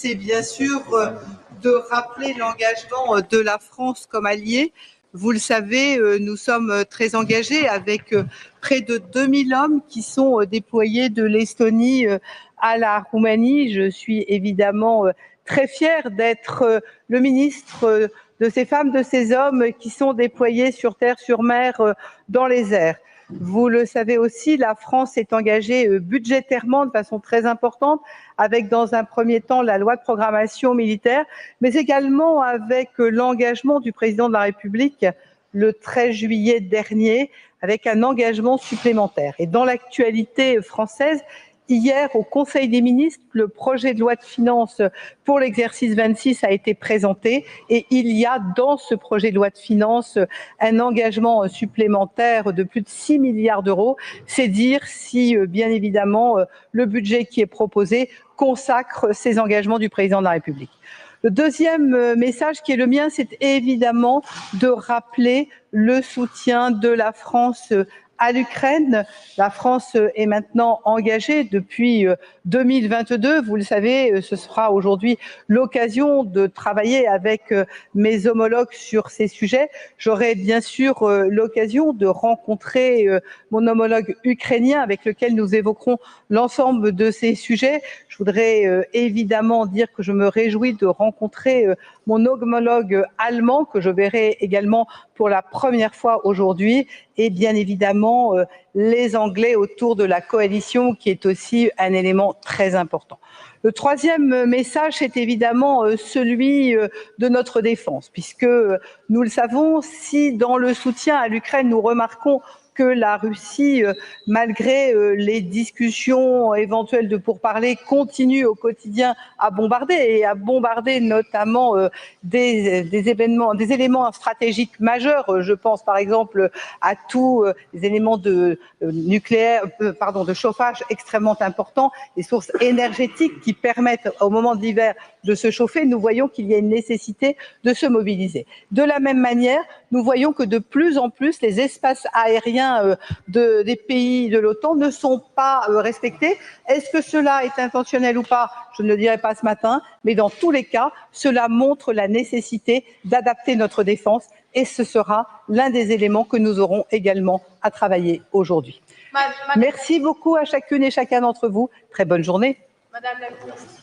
c'est bien sûr de rappeler l'engagement de la France comme alliée. Vous le savez, nous sommes très engagés avec près de 2000 hommes qui sont déployés de l'Estonie à la Roumanie. Je suis évidemment très fière d'être le ministre de ces femmes, de ces hommes qui sont déployés sur terre, sur mer, dans les airs. Vous le savez aussi, la France est engagée budgétairement de façon très importante, avec dans un premier temps la loi de programmation militaire, mais également avec l'engagement du président de la République le 13 juillet dernier, avec un engagement supplémentaire. Et dans l'actualité française, hier, au Conseil des ministres, le projet de loi de finances pour l'exercice 26 a été présenté et il y a dans ce projet de loi de finances un engagement supplémentaire de plus de 6 milliards d'euros. C'est dire si, bien évidemment, le budget qui est proposé consacre ces engagements du président de la République. Le deuxième message qui est le mien, c'est évidemment de rappeler le soutien de la France à l'Ukraine. La France est maintenant engagée depuis 2022. Vous le savez, ce sera aujourd'hui l'occasion de travailler avec mes homologues sur ces sujets. J'aurai bien sûr l'occasion de rencontrer mon homologue ukrainien avec lequel nous évoquerons l'ensemble de ces sujets. Je voudrais évidemment dire que je me réjouis de rencontrer mon homologue allemand, que je verrai également pour la première fois aujourd'hui, et bien évidemment les Anglais autour de la coalition, qui est aussi un élément très important. Le troisième message, c'est évidemment celui de notre défense, puisque nous le savons, si dans le soutien à l'Ukraine, nous remarquons que la Russie, malgré les discussions éventuelles de pourparlers, continue au quotidien à bombarder notamment des éléments stratégiques majeurs. Je pense par exemple à tous les éléments de de chauffage extrêmement importants, les sources énergétiques qui permettent au moment de l'hiver de se chauffer. Nous voyons qu'il y a une nécessité de se mobiliser. De la même manière, nous voyons que de plus en plus les espaces aériens des pays de l'OTAN ne sont pas respectés. Est-ce que cela est intentionnel ou pas? Je ne le dirai pas ce matin, mais dans tous les cas, cela montre la nécessité d'adapter notre défense et ce sera l'un des éléments que nous aurons également à travailler aujourd'hui. Merci beaucoup à chacune et chacun d'entre vous. Très bonne journée. Madame la ministre.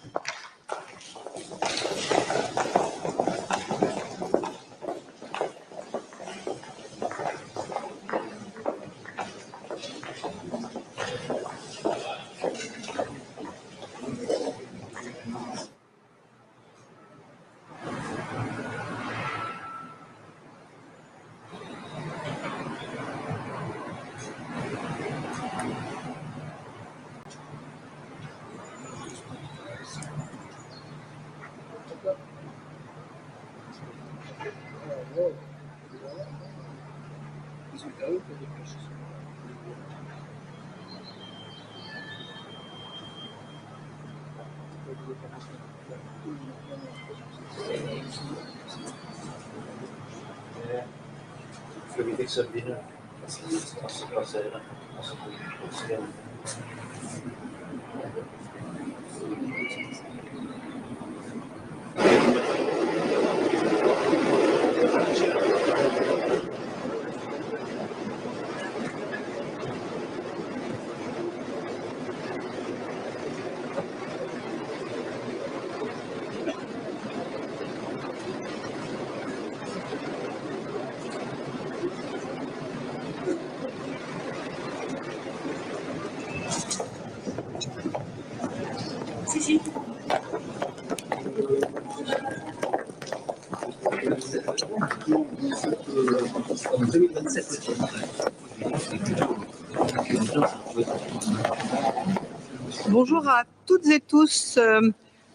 Bonjour à toutes et tous.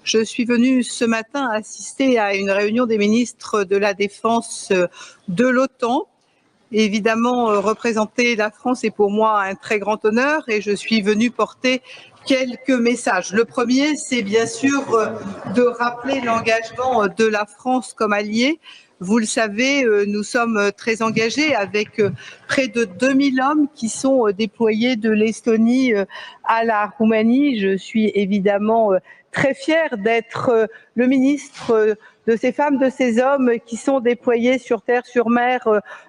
Je suis venue ce matin assister à une réunion des ministres de la Défense de l'OTAN Évidemment, représenter la France est pour moi un très grand honneur et je suis venue porter quelques messages. Le premier, c'est bien sûr de rappeler l'engagement de la France comme alliée. Vous le savez, nous sommes très engagés avec près de 2000 hommes qui sont déployés de l'Estonie à la Roumanie. Je suis évidemment très fière d'être le ministre de ces femmes, de ces hommes qui sont déployés sur terre, sur mer,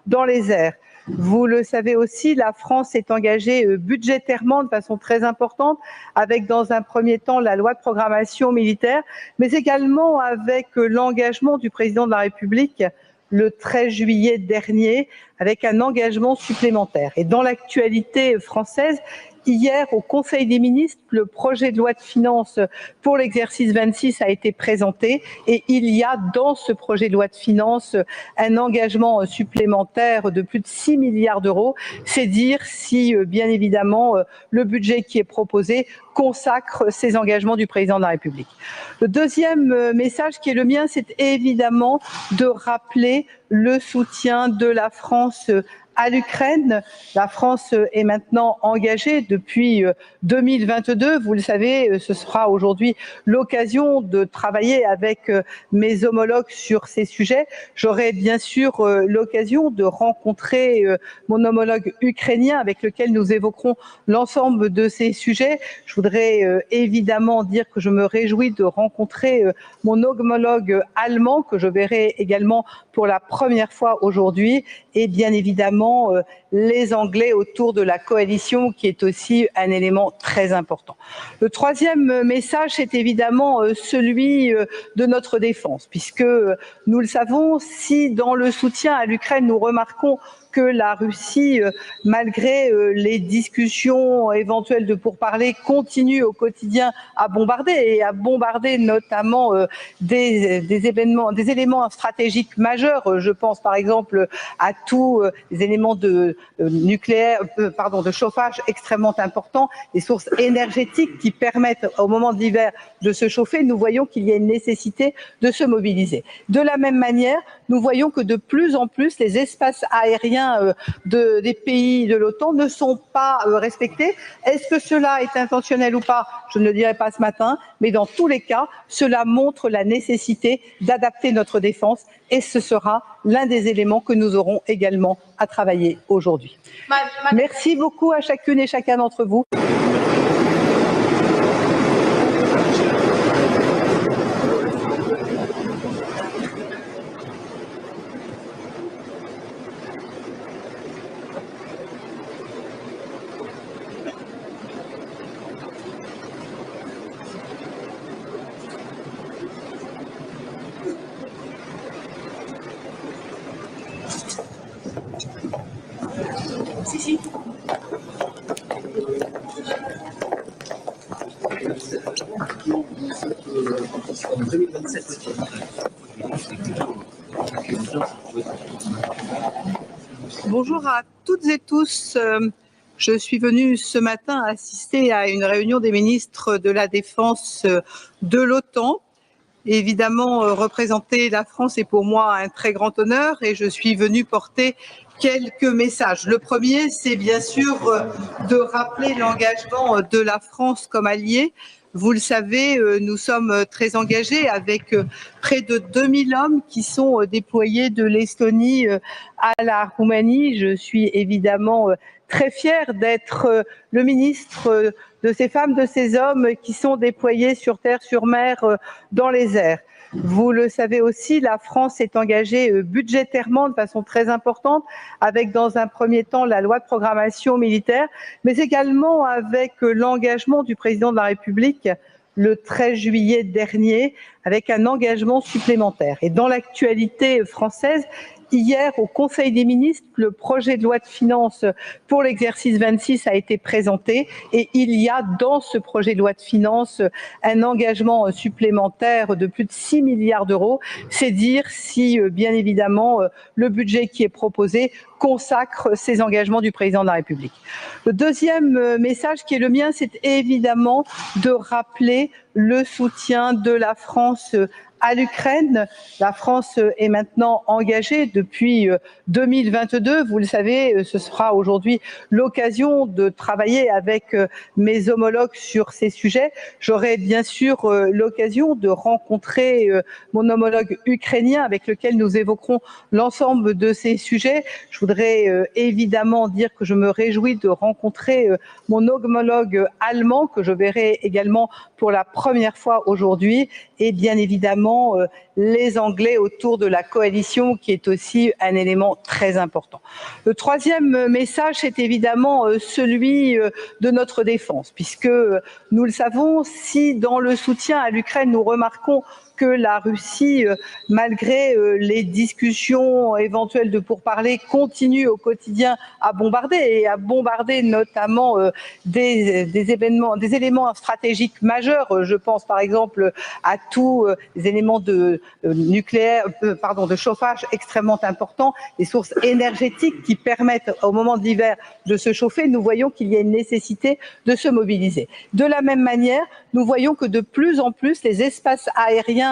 dans les airs. Vous le savez aussi, la France est engagée budgétairement de façon très importante, avec dans un premier temps la loi de programmation militaire, mais également avec l'engagement du président de la République le 13 juillet dernier, avec un engagement supplémentaire. Et dans l'actualité française, hier, au Conseil des ministres, le projet de loi de finances pour l'exercice 26 a été présenté et il y a dans ce projet de loi de finances un engagement supplémentaire de plus de 6 milliards d'euros. C'est dire si, bien évidemment, le budget qui est proposé consacre ces engagements du président de la République. Le deuxième message qui est le mien, c'est évidemment de rappeler le soutien de la France à l'Ukraine. La France est maintenant engagée depuis 2022. Vous le savez, ce sera aujourd'hui l'occasion de travailler avec mes homologues sur ces sujets. J'aurai bien sûr l'occasion de rencontrer mon homologue ukrainien avec lequel nous évoquerons l'ensemble de ces sujets. Je voudrais évidemment dire que je me réjouis de rencontrer mon homologue allemand que je verrai également pour la première fois aujourd'hui et bien évidemment les Anglais autour de la coalition qui est aussi un élément très important. Le troisième message, c'est évidemment celui de notre défense, puisque nous le savons, si dans le soutien à l'Ukraine, nous remarquons que la Russie, malgré les discussions éventuelles de pourparlers, continue au quotidien à bombarder notamment des éléments stratégiques majeurs. Je pense par exemple à tous les éléments de de chauffage extrêmement importants, les sources énergétiques qui permettent au moment de l'hiver de se chauffer. Nous voyons qu'il y a une nécessité de se mobiliser. De la même manière, nous voyons que de plus en plus les espaces aériens des pays de l'OTAN ne sont pas respectés. Est-ce que cela est intentionnel ou pas? Je ne le dirai pas ce matin, mais dans tous les cas, cela montre la nécessité d'adapter notre défense et ce sera l'un des éléments que nous aurons également à travailler aujourd'hui. Merci beaucoup à chacune et chacun d'entre vous. Bonjour à toutes et tous. Je suis venue ce matin assister à une réunion des ministres de la Défense de l'OTAN. Évidemment, représenter la France est pour moi un très grand honneur et je suis venue porter quelques messages. Le premier, c'est bien sûr de rappeler l'engagement de la France comme alliée. Vous le savez, nous sommes très engagés avec près de 2000 hommes qui sont déployés de l'Estonie à la Roumanie. Je suis évidemment très fière d'être le ministre de ces femmes, de ces hommes qui sont déployés sur terre, sur mer, dans les airs. Vous le savez aussi, la France est engagée budgétairement de façon très importante, avec dans un premier temps la loi de programmation militaire, mais également avec l'engagement du président de la République le 13 juillet dernier, avec un engagement supplémentaire. Et dans l'actualité française, hier, au Conseil des ministres, le projet de loi de finances pour l'exercice 26 a été présenté et il y a dans ce projet de loi de finances un engagement supplémentaire de plus de 6 milliards d'euros. C'est dire si, bien évidemment, le budget qui est proposé consacre ces engagements du président de la République. Le deuxième message qui est le mien, c'est évidemment de rappeler le soutien de la France à l'Ukraine. La France est maintenant engagée depuis 2022. Vous le savez, ce sera aujourd'hui l'occasion de travailler avec mes homologues sur ces sujets. J'aurai bien sûr l'occasion de rencontrer mon homologue ukrainien avec lequel nous évoquerons l'ensemble de ces sujets. Je voudrais évidemment dire que je me réjouis de rencontrer mon homologue allemand que je verrai également pour la première fois aujourd'hui et bien évidemment les Anglais autour de la coalition qui est aussi un élément très important. Le troisième message, c'est évidemment celui de notre défense, puisque nous le savons, si dans le soutien à l'Ukraine, nous remarquons que la Russie, malgré les discussions éventuelles de pourparlers, continue au quotidien à bombarder notamment des éléments stratégiques majeurs. Je pense par exemple à tous les éléments de de chauffage extrêmement importants, les sources énergétiques qui permettent au moment de l'hiver de se chauffer. Nous voyons qu'il y a une nécessité de se mobiliser. De la même manière, nous voyons que de plus en plus les espaces aériens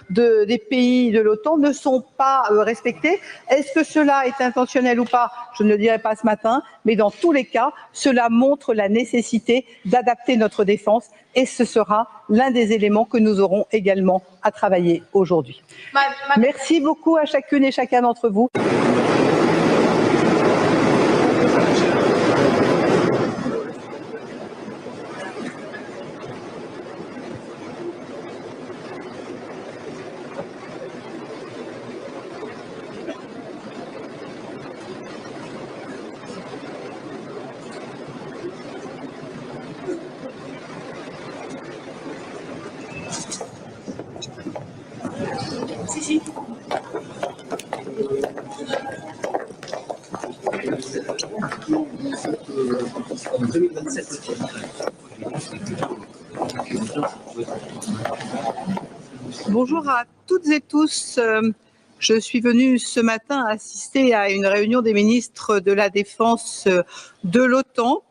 des pays de l'OTAN ne sont pas respectés. Est-ce que cela est intentionnel ou pas? Je ne le dirai pas ce matin, mais dans tous les cas, cela montre la nécessité d'adapter notre défense et ce sera l'un des éléments que nous aurons également à travailler aujourd'hui. Merci beaucoup à chacune et chacun d'entre vous. Bonjour à toutes et tous. Je suis venue ce matin assister à une réunion des ministres de la Défense de l'OTAN.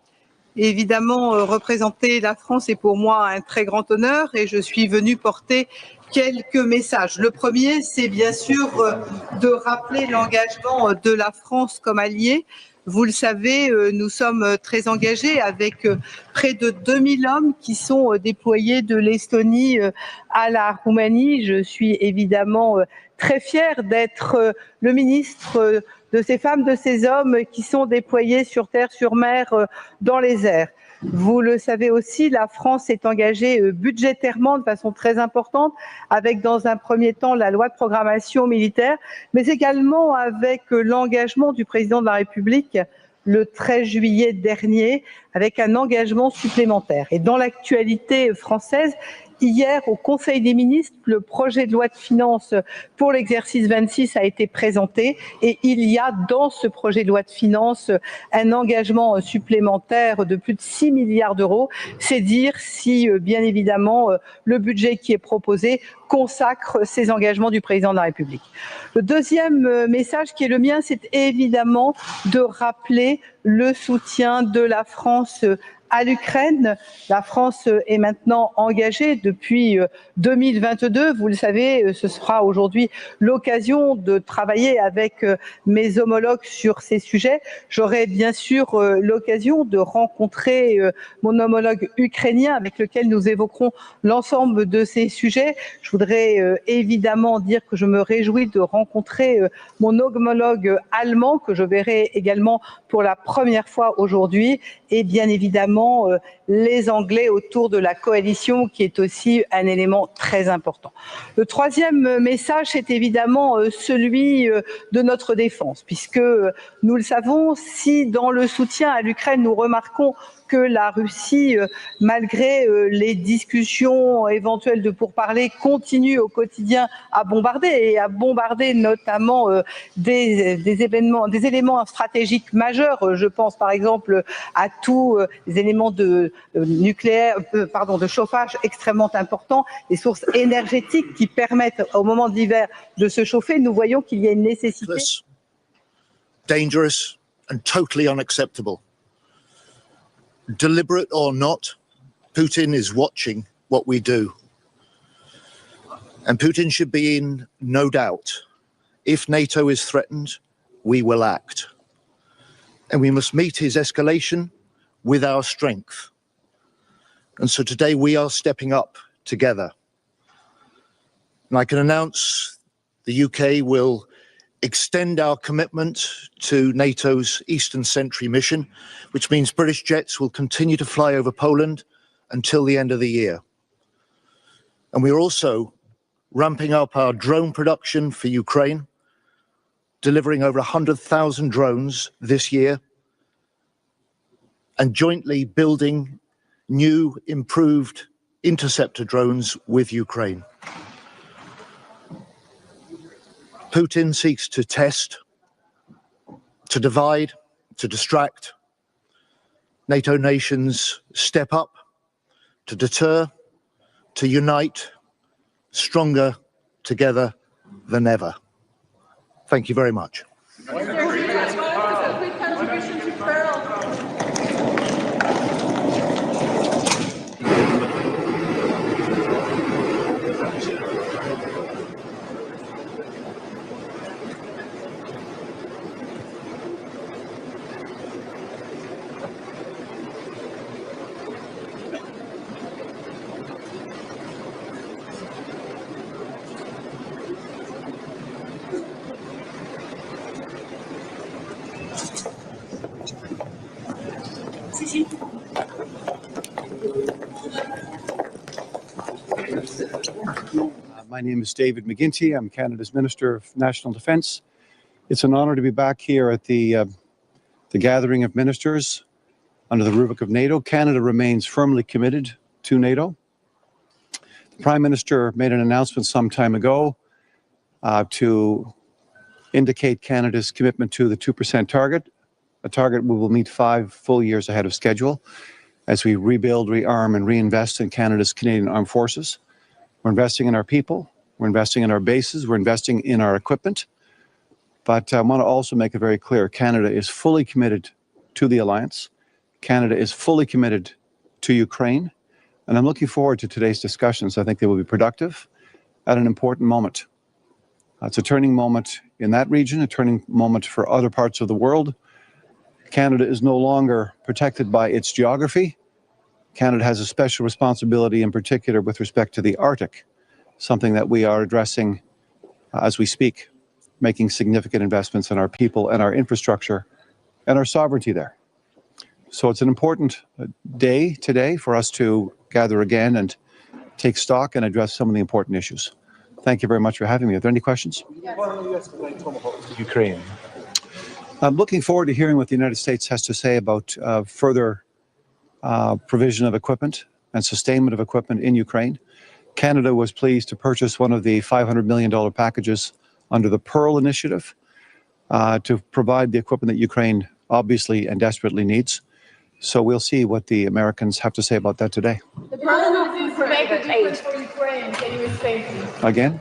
Évidemment, représenter la France est pour moi un très grand honneur et je suis venue porter quelques messages. Le premier, c'est bien sûr de rappeler l'engagement de la France comme alliée. Vous le savez, nous sommes très engagés avec près de 2000 hommes qui sont déployés de l'Estonie à la Roumanie. Je suis évidemment très fière d'être le ministre de ces femmes, de ces hommes qui sont déployés sur terre, sur mer, dans les airs. Vous le savez aussi, la France est engagée budgétairement de façon très importante avec dans un premier temps la loi de programmation militaire, mais également avec l'engagement du président de la République le 13 juillet dernier avec un engagement supplémentaire. Et dans l'actualité française, hier, au Conseil des ministres, le projet de loi de finances pour l'exercice 26 a été présenté et il y a dans ce projet de loi de finances un engagement supplémentaire de plus de 6 milliards d'euros. C'est dire si, bien évidemment, le budget qui est proposé consacre ces engagements du président de la République. Le deuxième message qui est le mien, c'est évidemment de rappeler le soutien de la France à l'Ukraine. La France est maintenant engagée depuis 2022. Vous le savez, ce sera aujourd'hui l'occasion de travailler avec mes homologues sur ces sujets. J'aurai bien sûr l'occasion de rencontrer mon homologue ukrainien avec lequel nous évoquerons l'ensemble de ces sujets. Je voudrais évidemment dire que je me réjouis de rencontrer mon homologue allemand que je verrai également pour la première fois aujourd'hui et bien évidemment les Anglais autour de la coalition qui est aussi un élément très important. Le troisième message, c'est évidemment celui de notre défense, puisque nous le savons, si dans le soutien à l'Ukraine, nous remarquons que la Russie, malgré les discussions éventuelles de pourparlers, continue au quotidien à bombarder notamment des éléments stratégiques majeurs. Je pense par exemple à tous les éléments de chauffage extrêmement importants, les sources énergétiques qui permettent au moment de l'hiver de se chauffer. Nous voyons qu'il y a une nécessité. dangerous, and totally unacceptable. Deliberate or not, Putin is watching what we do. And Putin should be in no doubt. If NATO is threatened, we will act. And we must meet his escalation with our strength. And so today we are stepping up together. And I can announce the UK will extend our commitment to NATO's Eastern Sentry mission, which means British jets will continue to fly over Poland until the end of the year. And we are also ramping up our drone production for Ukraine, delivering over 100,000 drones this year, and jointly building new, improved interceptor drones with Ukraine. Putin seeks to test, to divide, to distract. NATO nations step up to deter, to unite, stronger together than ever. Thank you very much. My name is David McGuinty. I'm Canada's Minister of National Defence. It's an honour to be back here at the gathering of ministers under the rubric of NATO. Canada remains firmly committed to NATO. The Prime Minister made an announcement some time ago to indicate Canada's commitment to the 2% target, a target we will meet 5 full years ahead of schedule as we rebuild, rearm, and reinvest in Canada's Canadian Armed Forces. We're investing in our people, we're investing in our bases, we're investing in our equipment. But I want to also make it very clear, Canada is fully committed to the alliance. Canada is fully committed to Ukraine. And I'm looking forward to today's discussions. I think they will be productive at an important moment. It's a turning moment in that region, a turning moment for other parts of the world. Canada is no longer protected by its geography. Canada has a special responsibility, in particular with respect to the Arctic, something that we are addressing as we speak, making significant investments in our people and our infrastructure and our sovereignty there. So it's an important day today for us to gather again and take stock and address some of the important issues. Thank you very much for having me. Are there any questions? Ukraine. I'm looking forward to hearing what the United States has to say about further provision of equipment and sustainment of equipment in Ukraine. Canada was pleased to purchase one of the $500 million packages under the Pearl Initiative to provide the equipment that Ukraine obviously and desperately needs. So we'll see what the Americans have to say about that today. The Pearl is to make a difference for Ukraine. Can you explain, please? Again?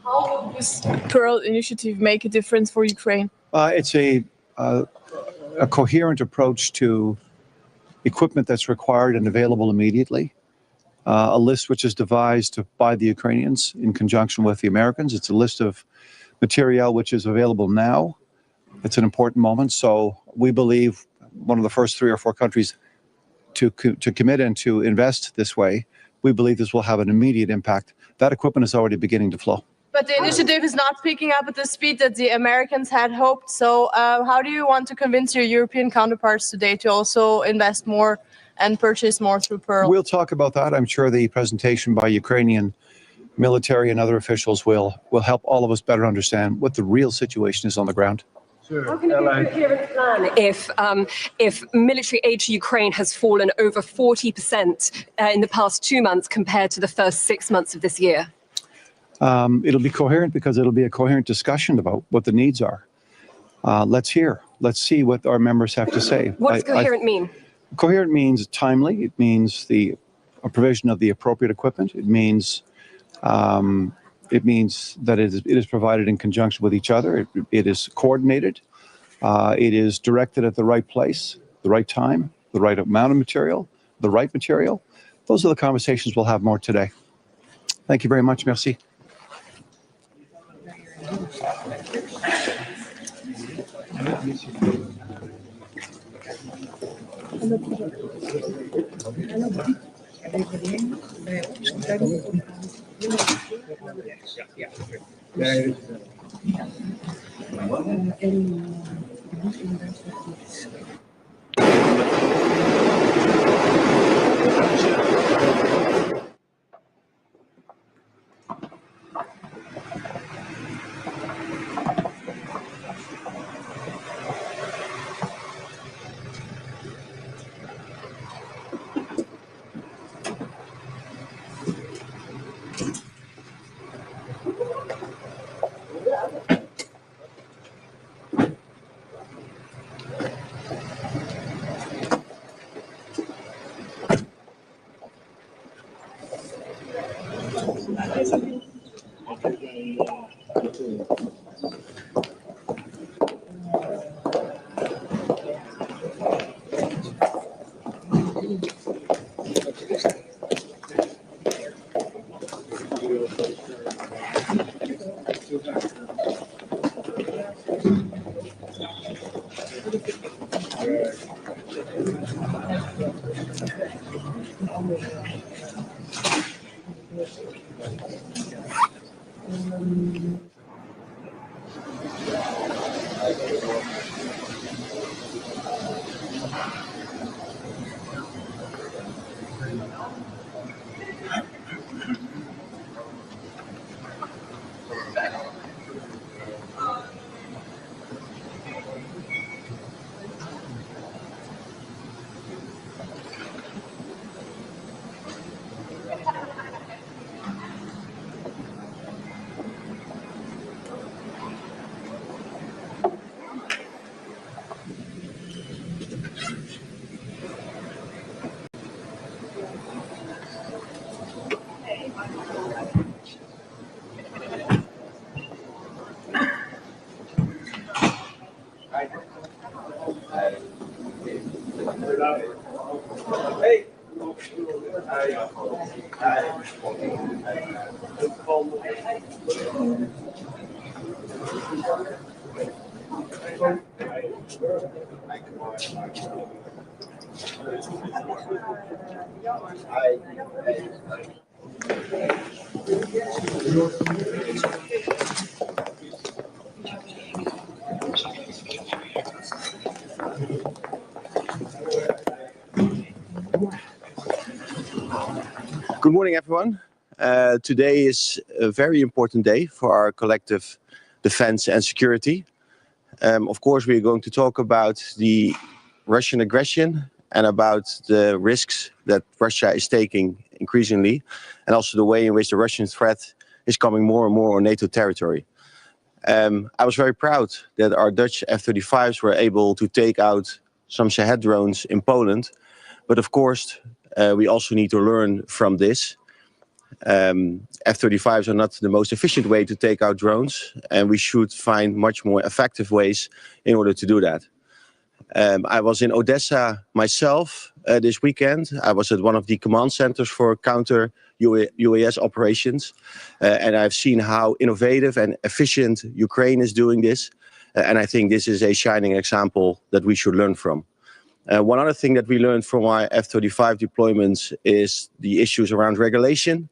How will this Pearl Initiative make a difference for Ukraine? It's a coherent approach to equipment that's required and available immediately. A list which is devised by the Ukrainians in conjunction with the Americans. It's a list of material which is available now. It's an important moment. So we believe one of the first 3 or 4 countries to commit and to invest this way. We believe this will have an immediate impact. That equipment is already beginning to flow. But the initiative is not picking up at the speed that the Americans had hoped. So how do you want to convince your European counterparts today to also invest more and purchase more through Pearl? We'll talk about that. I'm sure the presentation by Ukrainian military and other officials will help all of us better understand what the real situation is on the ground. How can it be a coherent plan if military aid to Ukraine has fallen over 40% in the past 2 months compared to the first 6 months of this year? It'll be coherent because it'll be a coherent discussion about what the needs are. Let's see what our members have to say. What does coherent mean? Coherent means timely. It means the provision of the appropriate equipment. It means that it is provided in conjunction with each other. It is coordinated. It is directed at the right place, the right time, the right amount of material, the right material. Those are the conversations we'll have more today. Thank you very much. Merci. Good morning, everyone. Today is a very important day for our collective defense and security. Of course, we are going to talk about the Russian aggression and about the risks that Russia is taking increasingly, and also the way in which the Russian threat is coming more and more on NATO territory. I was very proud that our Dutch F-35s were able to take out some Shahed drones in Poland, but of course, we also need to learn from this. F-35s are not the most efficient way to take out drones, and we should find much more effective ways in order to do that. I was in Odessa myself this weekend. I was at one of the command centers for counter UAS operations, and I've seen how innovative and efficient Ukraine is doing this. And I think this is a shining example that we should learn from. One other thing that we learned from our F-35 deployments is the issues around regulation,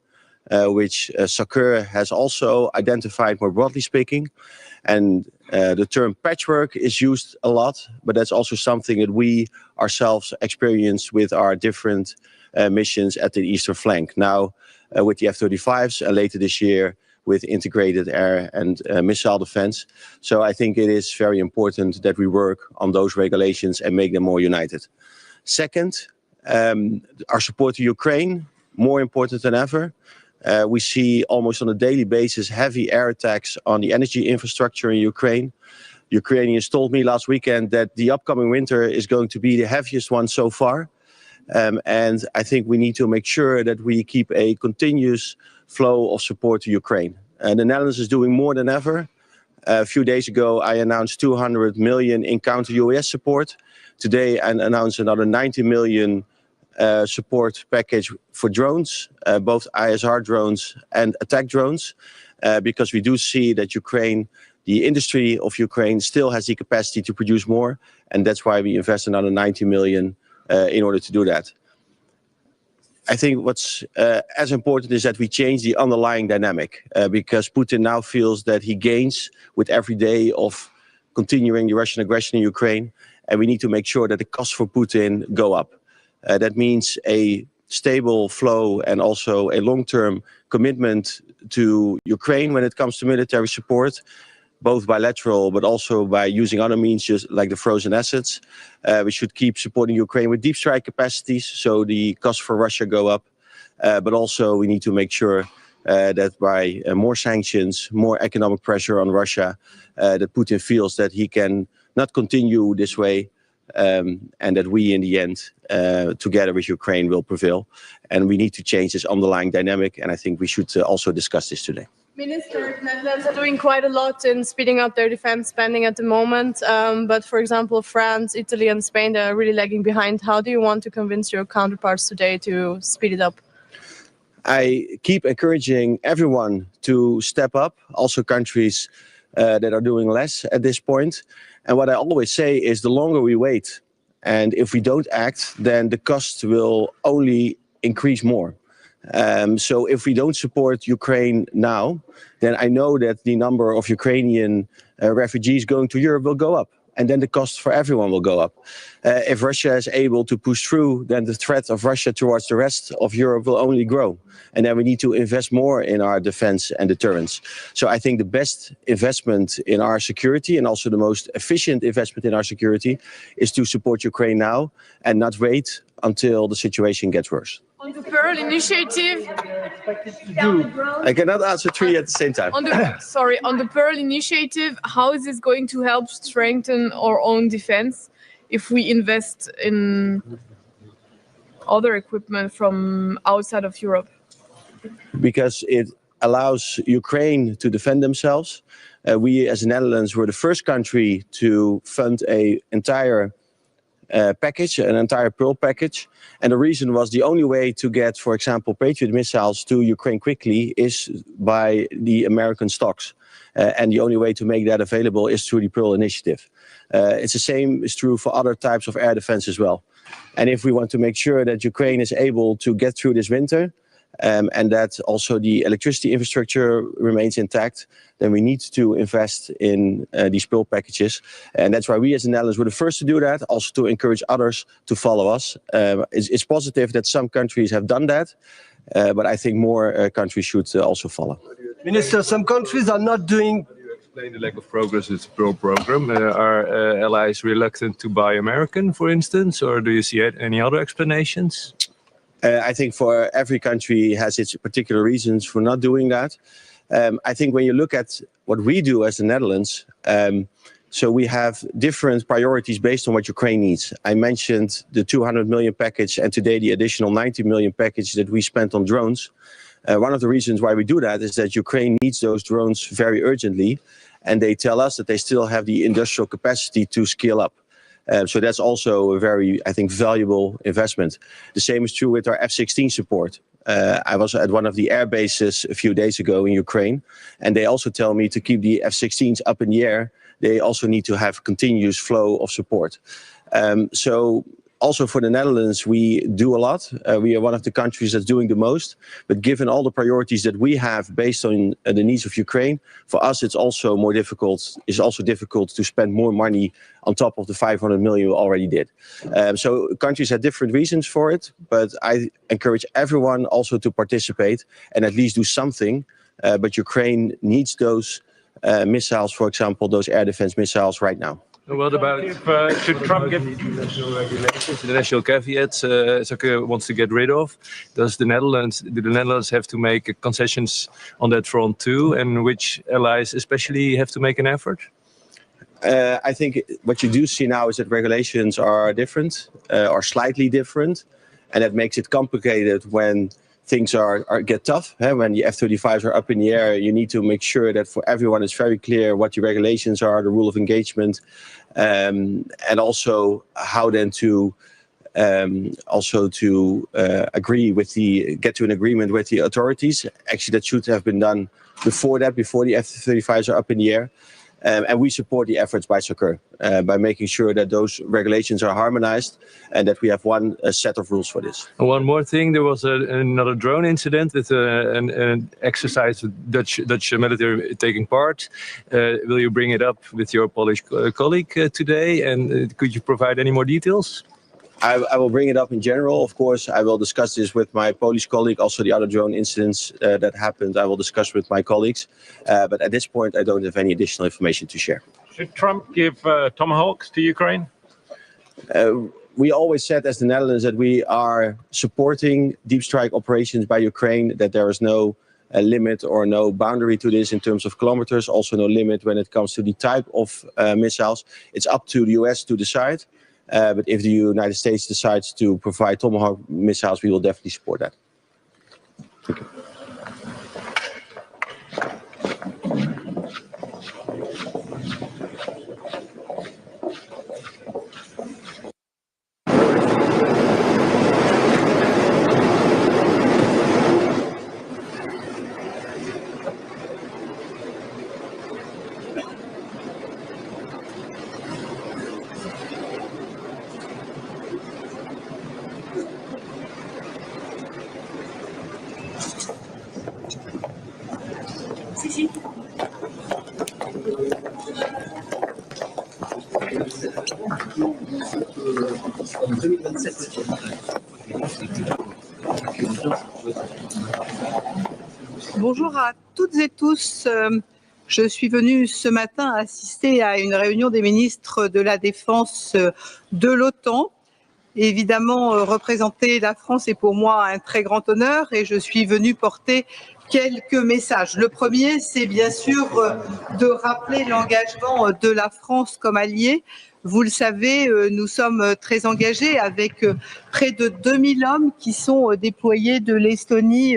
which SACEUR has also identified more broadly speaking. And the term patchwork is used a lot, but that's also something that we ourselves experience with our different missions at the eastern flank. Now, with the F-35s, later this year with integrated air and missile defense. So I think it is very important that we work on those regulations and make them more united. Second, our support to Ukraine, more important than ever. We see almost on a daily basis heavy air attacks on the energy infrastructure in Ukraine. Ukrainians told me last weekend that the upcoming winter is going to be the heaviest one so far. And I think we need to make sure that we keep a continuous flow of support to Ukraine. The Netherlands is doing more than ever. A few days ago, I announced 200 million in counter-UAS support. Today, I announced another 90 million support package for drones, both ISR drones and attack drones, because we do see that Ukraine, the industry of Ukraine, still has the capacity to produce more, and that's why we invest another 90 million in order to do that. I think what's as important is that we change the underlying dynamic, because Putin now feels that he gains with every day of continuing the Russian aggression in Ukraine, and we need to make sure that the costs for Putin go up. That means a stable flow and also a long-term commitment to Ukraine when it comes to military support, both bilateral but also by using other means, just like the frozen assets. We should keep supporting Ukraine with deep strike capacities, so the costs for Russia go up. But also we need to make sure that by more sanctions, more economic pressure on Russia, that Putin feels that he can not continue this way, and that we in the end, together with Ukraine, will prevail. And we need to change this underlying dynamic, and I think we should also discuss this today. Minister, Netherlands are doing quite a lot in speeding up their defense spending at the moment. But for example, France, Italy and Spain, they're really lagging behind. How do you want to convince your counterparts today to speed it up? I keep encouraging everyone to step up, also countries that are doing less at this point. And what I always say is the longer we wait, and if we don't act, then the cost will only increase more. So if we don't support Ukraine now, then I know that the number of Ukrainian refugees going to Europe will go up. And then the cost for everyone will go up. If Russia is able to push through, then the threat of Russia towards the rest of Europe will only grow. And then we need to invest more in our defense and deterrence. So I think the best investment in our security, and also the most efficient investment in our security, is to support Ukraine now and not wait until the situation gets worse. On the Pearl Initiative, I cannot answer three at the same time. on the Pearl Initiative, how is this going to help strengthen our own defense if we invest in other equipment from outside of Europe? Because it allows Ukraine to defend themselves. We as the Netherlands were the first country to fund an entire package, an entire Pearl package. And the reason was the only way to get, for example, Patriot missiles to Ukraine quickly is by the American stocks. And the only way to make that available is through the Pearl Initiative. It's the same is true for other types of air defense as well. And if we want to make sure that Ukraine is able to get through this winter, and that also the electricity infrastructure remains intact, then we need to invest in these Pearl packages. And that's why we as the Netherlands were the first to do that, also to encourage others to follow us. It's positive that some countries have done that, but I think more countries should also follow. Minister, some countries are not doing... How do you explain the lack of progress with the Pearl program? Are allies reluctant to buy American, for instance, or do you see any other explanations? I think for every country has its particular reasons for not doing that. I think when you look at what we do as the Netherlands, so we have different priorities based on what Ukraine needs. I mentioned the 200 million package and today the additional 90 million package that we spent on drones. One of the reasons why we do that is that Ukraine needs those drones very urgently, and they tell us that they still have the industrial capacity to scale up. So that's also a very, I think, valuable investment. The same is true with our F-16 support. I was at one of the air bases a few days ago in Ukraine, and they also tell me to keep the F-16s up in the air, they also need to have continuous flow of support. So also for the Netherlands, we do a lot. We are one of the countries that's doing the most. But given all the priorities that we have based on the needs of Ukraine, for us it's also more difficult. It's also difficult to spend more money on top of the 500 million we already did. So countries have different reasons for it, but I encourage everyone also to participate and at least do something. But Ukraine needs those missiles, for example, those air defense missiles right now. What about should Trump get international regulations, international caveats Zucker wants to get rid of? Do the Netherlands have to make concessions on that front too? And which allies especially have to make an effort? I think what you do see now is that regulations are different, or slightly different. And that makes it complicated when things get tough. When the F-35s are up in the air, you need to make sure that for everyone it's very clear what the regulations are, the rule of engagement, and also how then to get to an agreement with the authorities. Actually, that should have been done before the F-35s are up in the air. And we support the efforts by SACEUR by making sure that those regulations are harmonized and that we have one set of rules for this. One more thing, there was another drone incident with an exercise Dutch military taking part. Will you bring it up with your Polish colleague today? And could you provide any more details? I will bring it up in general. Of course, I will discuss this with my Polish colleague. Also, the other drone incidents that happened, I will discuss with my colleagues. But at this point, I don't have any additional information to share. Should Trump give Tomahawks to Ukraine? We always said as the Netherlands that we are supporting deep strike operations by Ukraine, that there is no limit or no boundary to this in terms of kilometers, also no limit when it comes to the type of missiles. It's up to the US to decide. But if the United States decides to provide Tomahawk missiles, we will definitely support that. Thank you. Bonjour à toutes et tous. Je suis venue ce matin assister à une réunion des ministres de la Défense de l'OTAN. Évidemment, représenter la France est pour moi un très grand honneur et je suis venue porter quelques messages. Le premier, c'est bien sûr de rappeler l'engagement de la France comme alliée. Vous le savez, nous sommes très engagés avec près de 2000 hommes qui sont déployés de l'Estonie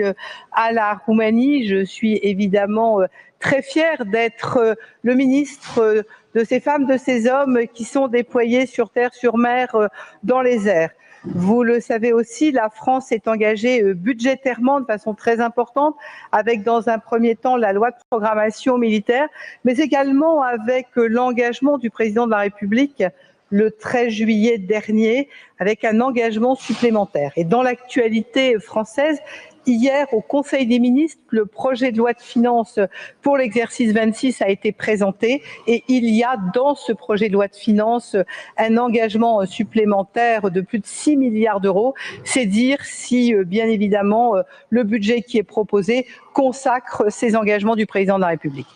à la Roumanie. Je suis évidemment très fière d'être le ministre de ces femmes, de ces hommes qui sont déployés sur terre, sur mer, dans les airs. Vous le savez aussi, la France est engagée budgétairement de façon très importante, avec dans un premier temps la loi de programmation militaire, mais également avec l'engagement du président de la République le 13 juillet dernier, avec un engagement supplémentaire. Et dans l'actualité française, hier, au Conseil des ministres, le projet de loi de finances pour l'exercice 26 a été présenté et il y a dans ce projet de loi de finances un engagement supplémentaire de plus de 6 milliards d'euros. C'est dire si, bien évidemment, le budget qui est proposé consacre ces engagements du président de la République.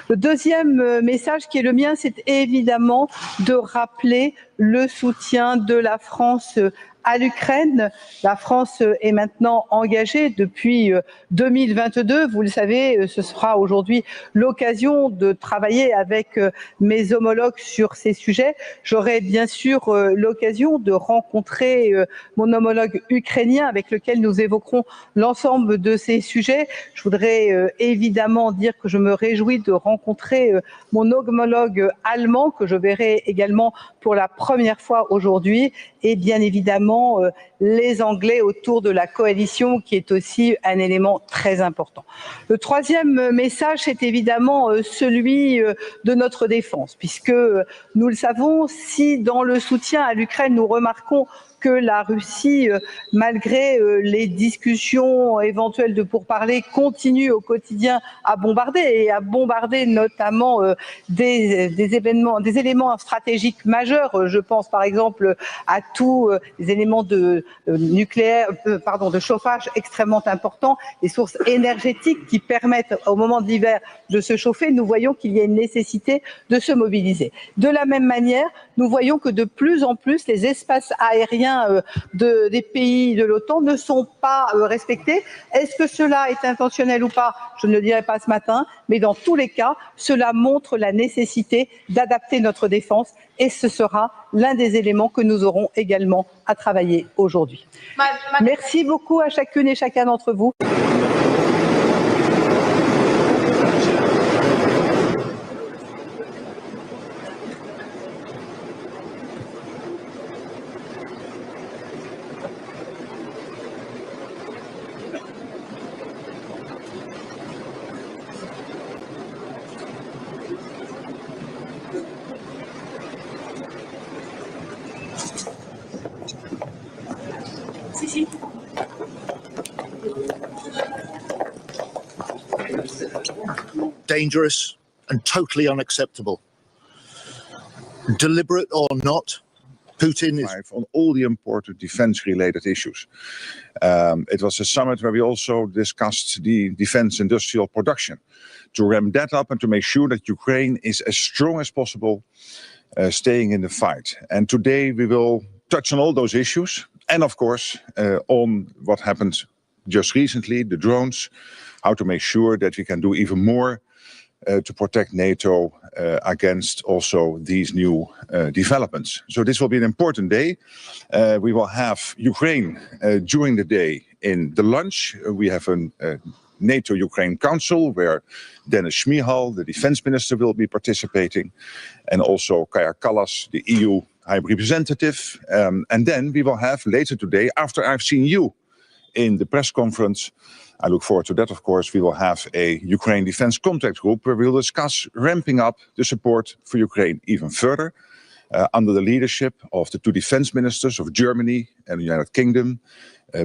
Le deuxième message qui est le mien, c'est évidemment de rappeler le soutien de la France à l'Ukraine. La France est maintenant engagée depuis 2022. Vous le savez, ce sera aujourd'hui l'occasion de travailler avec mes homologues sur ces sujets. J'aurai bien sûr l'occasion de rencontrer mon homologue ukrainien avec lequel nous évoquerons l'ensemble de ces sujets. Je voudrais évidemment dire que je me réjouis de rencontrer mon homologue allemand que je verrai également pour la première fois aujourd'hui et bien évidemment les Anglais autour de la coalition qui est aussi un élément très important. Le troisième message, c'est évidemment celui de notre défense, puisque nous le savons, si dans le soutien à l'Ukraine, nous remarquons que la Russie, malgré les discussions éventuelles de pourparlers, continue au quotidien à bombarder notamment des éléments stratégiques majeurs. Je pense par exemple à tous les éléments de de chauffage extrêmement importants, les sources énergétiques qui permettent au moment de l'hiver de se chauffer. Nous voyons qu'il y a une nécessité de se mobiliser. De la même manière, nous voyons que de plus en plus les espaces aériens moyens des pays de l'OTAN ne sont pas respectés. Est-ce que cela est intentionnel ou pas? Je ne le dirai pas ce matin, mais dans tous les cas, cela montre la nécessité d'adapter notre défense et ce sera l'un des éléments que nous aurons également à travailler aujourd'hui. Merci beaucoup à chacune et chacun d'entre vous. Dangerous and totally unacceptable. Deliberate or not, Putin is on all the important defense-related issues. It was a summit where we also discussed the defense industrial production, to ramp that up and to make sure that Ukraine is as strong as possible, staying in the fight. And today we will touch on all those issues, and of course on what happened just recently, the drones, how to make sure that we can do even more to protect NATO against also these new developments. So this will be an important day. We will have Ukraine during the day in the lunch. We have a NATO-Ukraine Council where Dennis Shmihal, the defense minister, will be participating, and also Kaja Kallas, the EU High Representative. And then we will have later today, after I've seen you in the press conference, I look forward to that, of course, we will have a Ukraine Defense Contact Group where we will discuss ramping up the support for Ukraine even further under the leadership of the two defense ministers of Germany and the United Kingdom,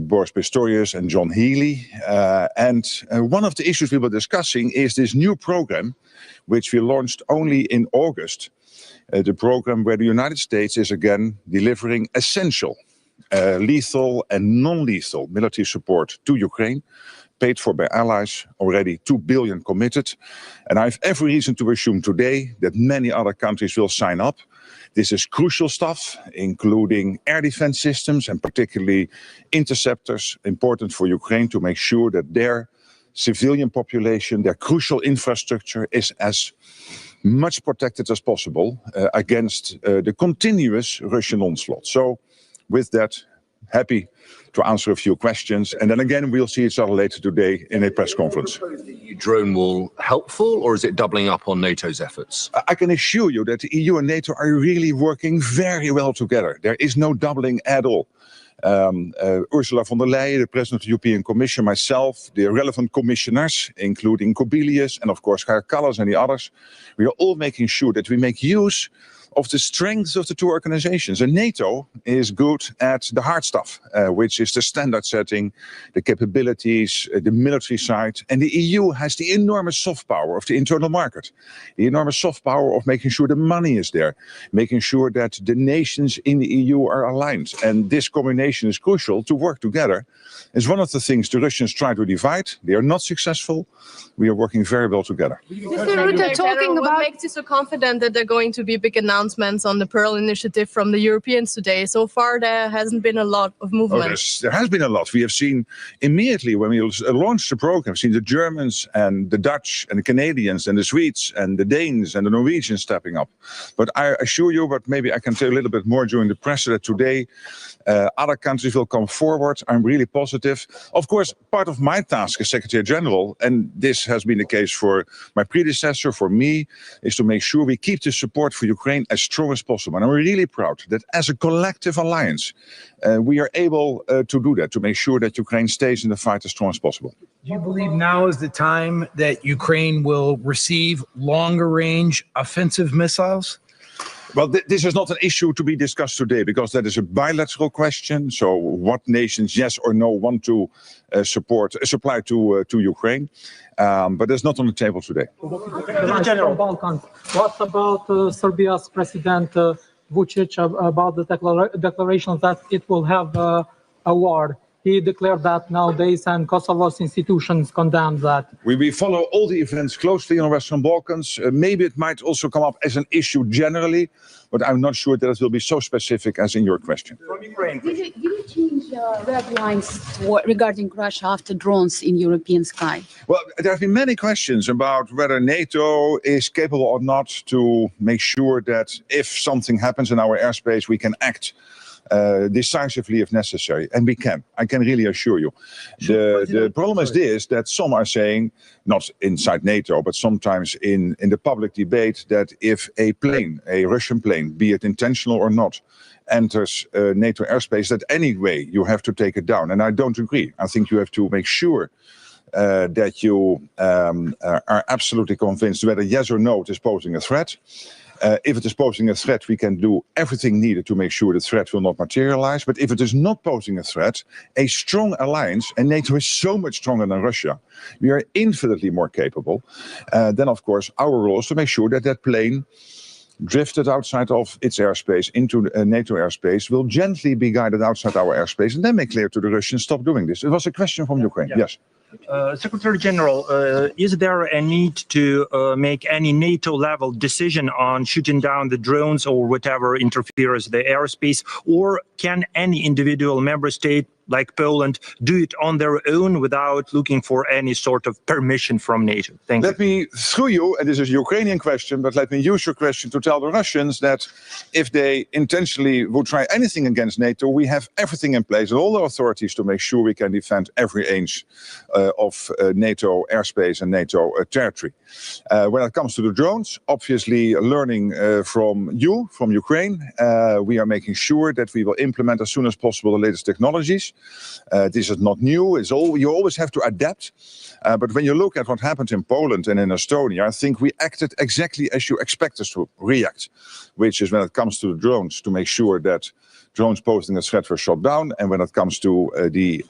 Boris Pistorius and John Healey. And one of the issues we were discussing is this new program, which we launched only in August, the program where the United States is again delivering essential lethal and non-lethal military support to Ukraine, paid for by allies, already 2 billion committed. And I have every reason to assume today that many other countries will sign up. This is crucial stuff, including air defense systems and particularly interceptors, important for Ukraine to make sure that their civilian population, their crucial infrastructure is as much protected as possible against the continuous Russian onslaught. So with that, happy to answer a few questions. And then again, we'll see each other later today in a press conference. Drone wall helpful, or is it doubling up on NATO's efforts? I can assure you that the EU and NATO are really working very well together. There is no doubling at all. Ursula von der Leyen, the President of the European Commission, myself, the relevant commissioners, including Kobilius, and of course Kaja Kallas and the others, we are all making sure that we make use of the strengths of the two organizations. And NATO is good at the hard stuff, which is the standard setting, the capabilities, the military side. And the EU has the enormous soft power of the internal market, the enormous soft power of making sure the money is there, making sure that the nations in the EU are aligned. And this combination is crucial to work together. It's one of the things the Russians try to divide. They are not successful. We are working very well together. Mr. Rutte, talking about what makes you so confident that there are going to be big announcements on the Pearl Initiative from the Europeans today? So far, there hasn't been a lot of movement. There has been a lot. We have seen immediately when we launched the program, seen the Germans and the Dutch and the Canadians and the Swedes and the Danes and the Norwegians stepping up. But I assure you, but maybe I can tell you a little bit more during the press, that today other countries will come forward. I'm really positive. Of course, part of my task as Secretary General, and this has been the case for my predecessor, for me, is to make sure we keep the support for Ukraine as strong as possible. And I'm really proud that as a collective alliance, we are able to do that, to make sure that Ukraine stays in the fight as strong as possible. Do you believe now is the time that Ukraine will receive longer range offensive missiles? Well, this is not an issue to be discussed today because that is a bilateral question. So what nations, yes or no, want to supply to Ukraine. But it's not on the table today. From Balkans. What about Serbia's President Vucic about the declaration that it will have a war he declared that nowadays, and Kosovo's institutions condemn that. We follow all the events closely in the Western Balkans. Maybe it might also come up as an issue generally, but I'm not sure that it will be so specific as in your question. From Ukraine. Did you change red lines regarding Russia after drones in European sky? Well, there have been many questions about whether NATO is capable or not to make sure that if something happens in our airspace, we can act decisively if necessary, and we can. I can really assure you. The problem is this, that some are saying, not inside NATO, but sometimes in the public debate, that if a plane, a Russian plane, be it intentional or not, enters NATO airspace, that anyway you have to take it down. And I don't agree. I think you have to make sure that you are absolutely convinced whether yes or no it is posing a threat. If it is posing a threat, we can do everything needed to make sure the threat will not materialize. But if it is not posing a threat, a strong alliance, and NATO is so much stronger than Russia, we are infinitely more capable. Then, of course, our role is to make sure that that plane drifted outside of its airspace into NATO airspace will gently be guided outside our airspace and then make clear to the Russians, stop doing this. It was a question from Ukraine. Yeah. Yes. Secretary General, is there a need to make any NATO-level decision on shooting down the drones or whatever interferes the airspace, or can any individual member state like Poland do it on their own without looking for any sort of permission from NATO? Thank you. Let me, through you, and this is a Ukrainian question, but let me use your question to tell the Russians that if they intentionally would try anything against NATO, we have everything in place and all the authorities to make sure we can defend every inch of NATO airspace and NATO territory. When it comes to the drones, obviously learning from you, from Ukraine, we are making sure that we will implement as soon as possible the latest technologies. This is not new. You always have to adapt. But when you look at what happened in Poland and in Estonia, I think we acted exactly as you expect us to react, which is when it comes to the drones, to make sure that drones posing a threat were shot down, and when it comes to the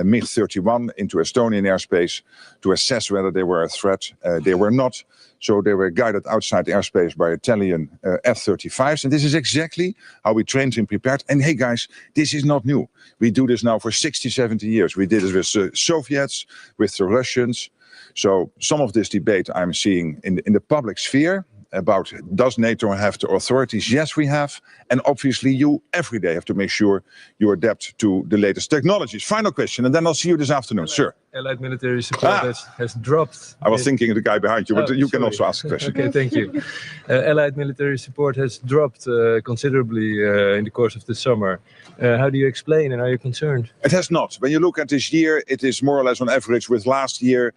MiG-31 into Estonian airspace, to assess whether they were a threat. They were not. So they were guided outside the airspace by Italian F-35s. And this is exactly how we trained and prepared. And hey, guys, this is not new. We do this now for 60, 70 years. We did it with the Soviets, with the Russians. So some of this debate I'm seeing in the public sphere about does NATO have the authorities? Yes, we have. And obviously you every day have to make sure you adapt to the latest technologies. Final question, and then I'll see you this afternoon. Sir. Allied military support has dropped. I was thinking of the guy behind you, but you can also ask a question. Okay, thank you. Allied military support has dropped considerably in the course of the summer. How do you explain, and are you concerned? It has not. When you look at this year, it is more or less on average with last year,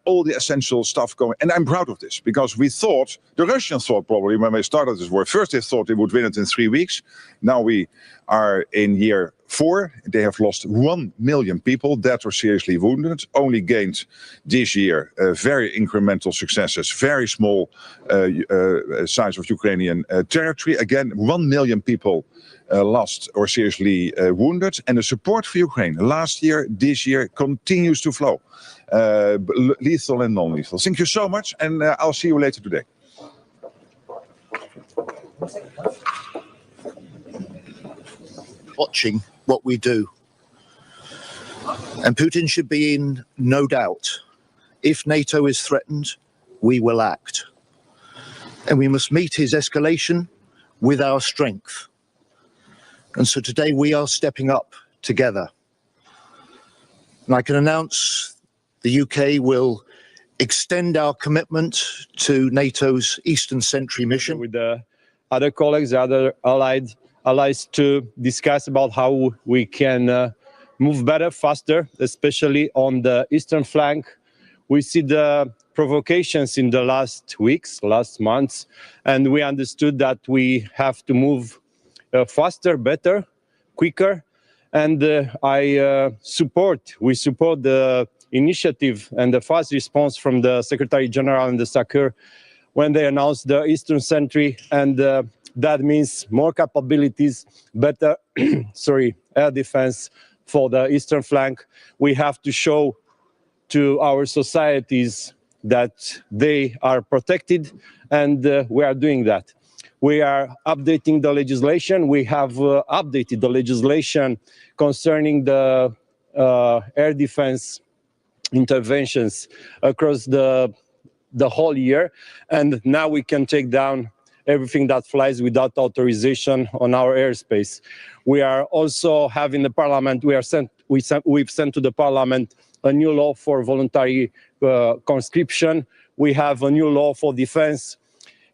all the essential stuff going. And I'm proud of this, because we thought, the Russians thought probably when they started this war, first they thought they would win it in 3 weeks. Now we are in year 4. They have lost 1 million people, dead or seriously wounded, only gained this year very incremental successes, very small size of Ukrainian territory. Again, 1 million people lost or seriously wounded. And the support for Ukraine last year, this year, continues to flow. Lethal and non-lethal. Thank you so much, and I'll see you later today. Watching what we do. And Putin should be in no doubt. If NATO is threatened, we will act. And we must meet his escalation with our strength. And so today we are stepping up together. And I can announce the UK will extend our commitment to NATO's Eastern-centric mission. With the other colleagues, other allies to discuss about how we can move better, faster, especially on the eastern flank. We see the provocations in the last weeks, last months, and we understood that we have to move faster, better, quicker. And we support the initiative and the fast response from the Secretary General and the SACEUR when they announced the Eastern-centric, and that means more capabilities, better air defense for the eastern flank. We have to show to our societies that they are protected, and we are doing that. we are updating the legislation. We have updated the legislation concerning the air defense interventions across the whole year, and now we can take down everything that flies without authorization on our airspace. We are also having the parliament, we've sent to the parliament a new law for voluntary conscription. We have a new law for defense.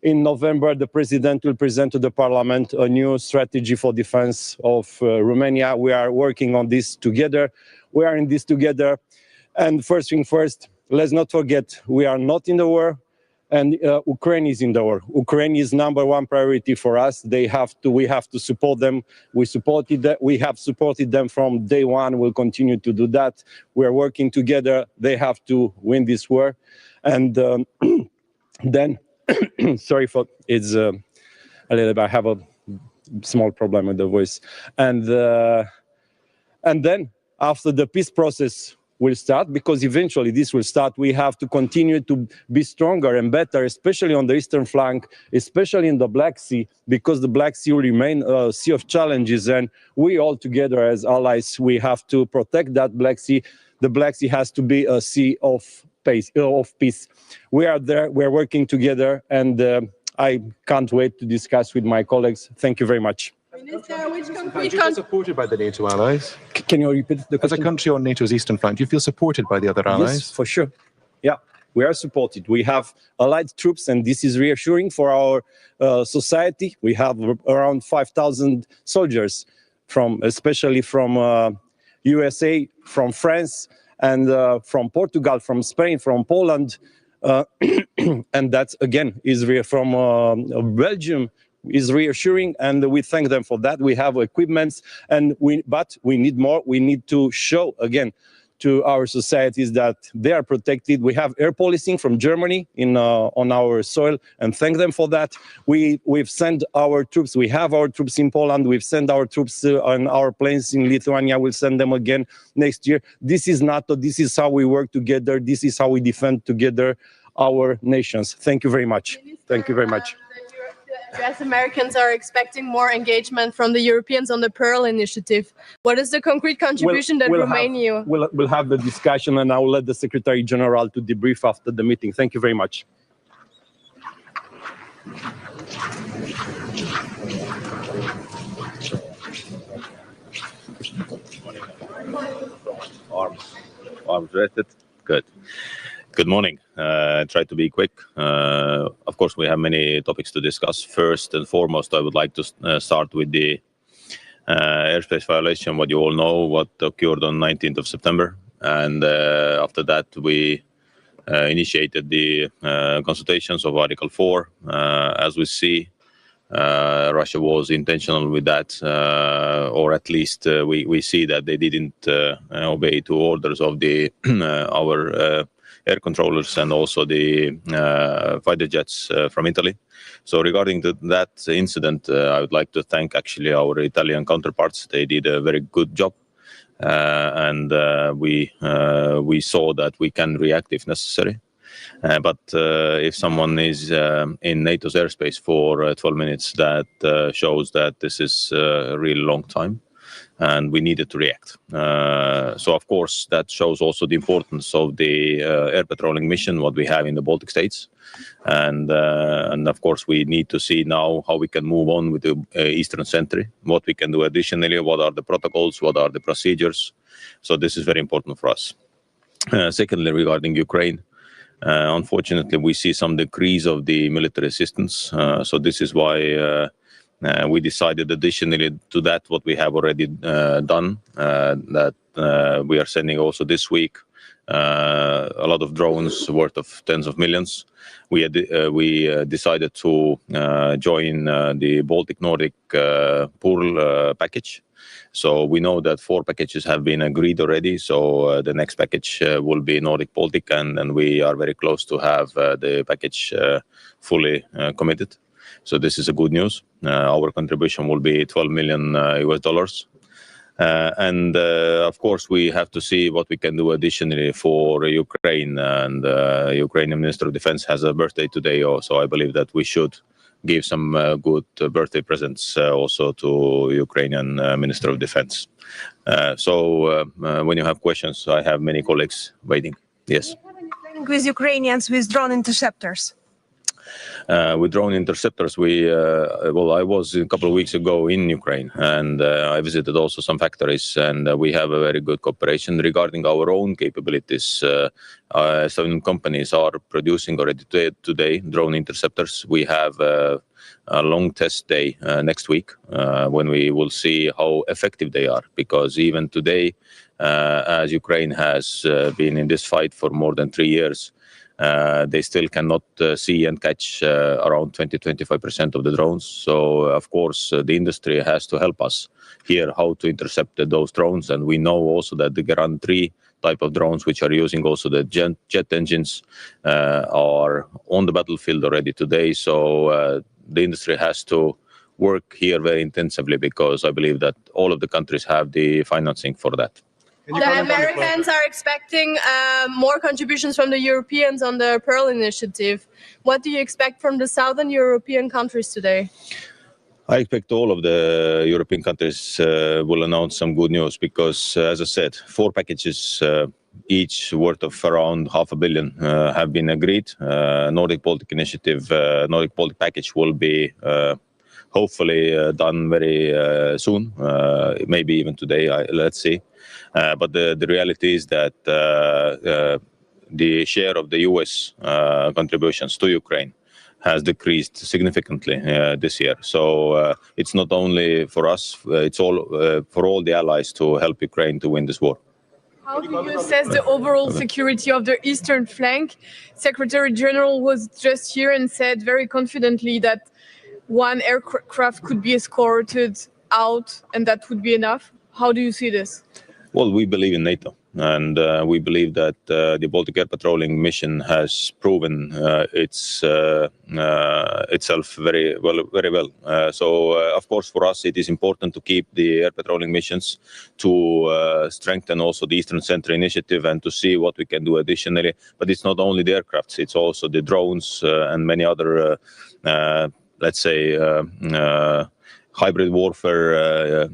In November, the president will present to the parliament a new strategy for defense of Romania. We are working on this together. We are in this together. And first thing first, let's not forget, we are not in the war, and Ukraine is in the war. Ukraine is #1 priority for us. We have to support them. We have supported them from day one. We'll continue to do that. We are working together. They have to win this war. And then, sorry for it's a little bit. I have a small problem with the voice. And then after the peace process will start, because eventually this will start, we have to continue to be stronger and better, especially on the eastern flank, especially in the Black Sea, because the Black Sea will remain a sea of challenges, and we all together as allies, we have to protect that Black Sea. The Black Sea has to be a sea of peace. We are there, we are working together, and I can't wait to discuss with my colleagues. Thank you very much. Minister, which concrete Do you feel supported by the NATO allies? Can you repeat the question? As a country on NATO's eastern flank, do you feel supported by the other allies? Yes, for sure. Yeah, we are supported. We have allied troops, and this is reassuring for our society. We have around 5,000 soldiers, especially from USA, from France, and from Portugal, from Spain, from Poland, and that again is from Belgium. Is reassuring, and we thank them for that. We have equipments, but we need more. We need to show again to our societies that they are protected. We have air policing from Germany on our soil, and thank them for that. We've sent our troops. We have our troops in Poland. We've sent our troops on our planes in Lithuania. We'll send them again next year. This is NATO. This is how we work together. This is how we defend together our nations. Thank you very much. Thank you very much. US Americans are expecting more engagement from the Europeans on the Pearl Initiative. What is the concrete contribution that Romania? We'll have the discussion, and I will let the Secretary General to debrief after the meeting. Thank you very much. Arms rested. Good. Good morning. Try to be quick. Of course, we have many topics to discuss. First and foremost, I would like to start with the airspace violation. What you all know, what occurred on 19th of September. And after that, we initiated the consultations of Article 4. As we see, Russia was intentional with that, or at least we see that they didn't obey to orders of the our air controllers and also the fighter jets from Italy. So regarding that incident, I would like to thank actually our Italian counterparts. They did a very good job, and we saw that we can react if necessary. But if someone is in NATO's airspace for 12 minutes, that shows that this is a really long time, and we needed to react. So, of course, that shows also the importance of the air patrolling mission, what we have in the Baltic states. And of course, we need to see now how we can move on with the Eastern Sentry, what we can do additionally, what are the protocols, what are the procedures. So this is very important for us. Secondly, regarding Ukraine, unfortunately, we see some decrease of the military assistance. So this is why we decided additionally to that what we have already done, that we are sending also this week a lot of drones worth of tens of millions. We decided to join the Baltic Nordic pool package. So we know that 4 packages have been agreed already. So the next package will be Nordic Baltic, and we are very close to have the package fully committed. So this is a good news. Our contribution will be $12 million US. And of course, we have to see what we can do additionally for Ukraine. And Ukrainian Minister of Defense has a birthday today, so I believe that we should give some good birthday presents also to Ukrainian Minister of Defense. So when you have questions, I have many colleagues waiting. Yes. With Ukrainians with drone interceptors? With drone interceptors, I was a couple of weeks ago in Ukraine, and I visited also some factories, and we have a very good cooperation regarding our own capabilities. Some companies are producing already today drone interceptors. We have a long test day next week when we will see how effective they are, because even today, as Ukraine has been in this fight for more than 3 years, they still cannot see and catch around 20-25% of the drones. So, of course, the industry has to help us here how to intercept those drones. And we know also that the Garand 3 type of drones, which are using also the jet engines, are on the battlefield already today. So the industry has to work here very intensively, because I believe that all of the countries have the financing for that. The Americans are expecting more contributions from the Europeans on the Pearl Initiative. What do you expect from the Southern European countries today? I expect all of the European countries will announce some good news, because, as I said, 4 packages, each worth of around $500 million, have been agreed. Nordic Baltic Initiative, Nordic Baltic package will be hopefully done very soon, maybe even today. Let's see. But the reality is that the share of the US contributions to Ukraine has decreased significantly this year. So it's not only for us, it's all for all the allies to help Ukraine to win this war. How do you assess the overall security of the eastern flank? Secretary General was just here and said very confidently that 1 aircraft could be escorted out and that would be enough. How do you see this? Well, we believe in NATO, and we believe that the Baltic Air Patrolling mission has proven itself very well. So, of course, for us, it is important to keep the air patrolling missions, to strengthen also the Eastern Centre initiative, and to see what we can do additionally. But it's not only the aircrafts; it's also the drones and many other, let's say, hybrid warfare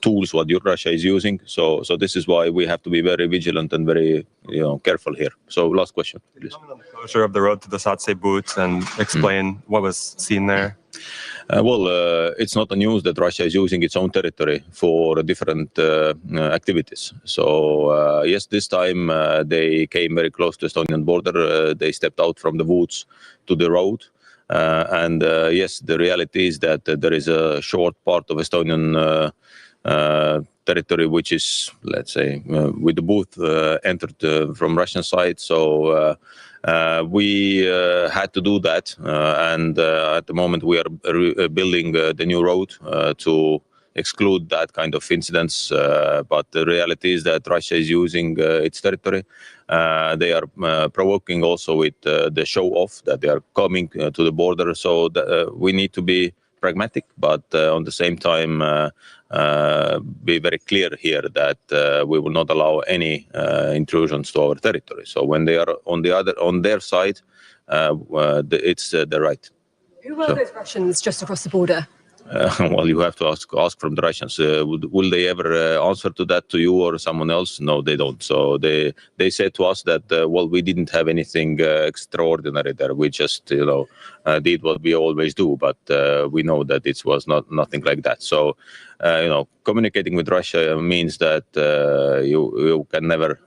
tools what Russia is using. So this is why we have to be very vigilant and very careful here. So last question, please. Closure of the road to the Satsy boots and explain what was seen there. It's not a news that Russia is using its own territory for different activities. So yes, this time they came very close to the Estonian border. They stepped out from the woods to the road. And yes, the reality is that there is a short part of Estonian territory which is, let's say, with the boot entered from Russian side. So we had to do that, and at the moment we are building the new road to exclude that kind of incidents. But the reality is that Russia is using its territory. They are provoking also with the show off that they are coming to the border. So we need to be pragmatic, but on the same time be very clear here that we will not allow any intrusions to our territory. So when they are on their side, it's the right. Who are those Russians just across the border? Well, you have to ask from the Russians. Will they ever answer to that to you or someone else? No, they don't. So they said to us that we didn't have anything extraordinary there. We just did what we always do, but we know that it was nothing like that. So communicating with Russia means that you can never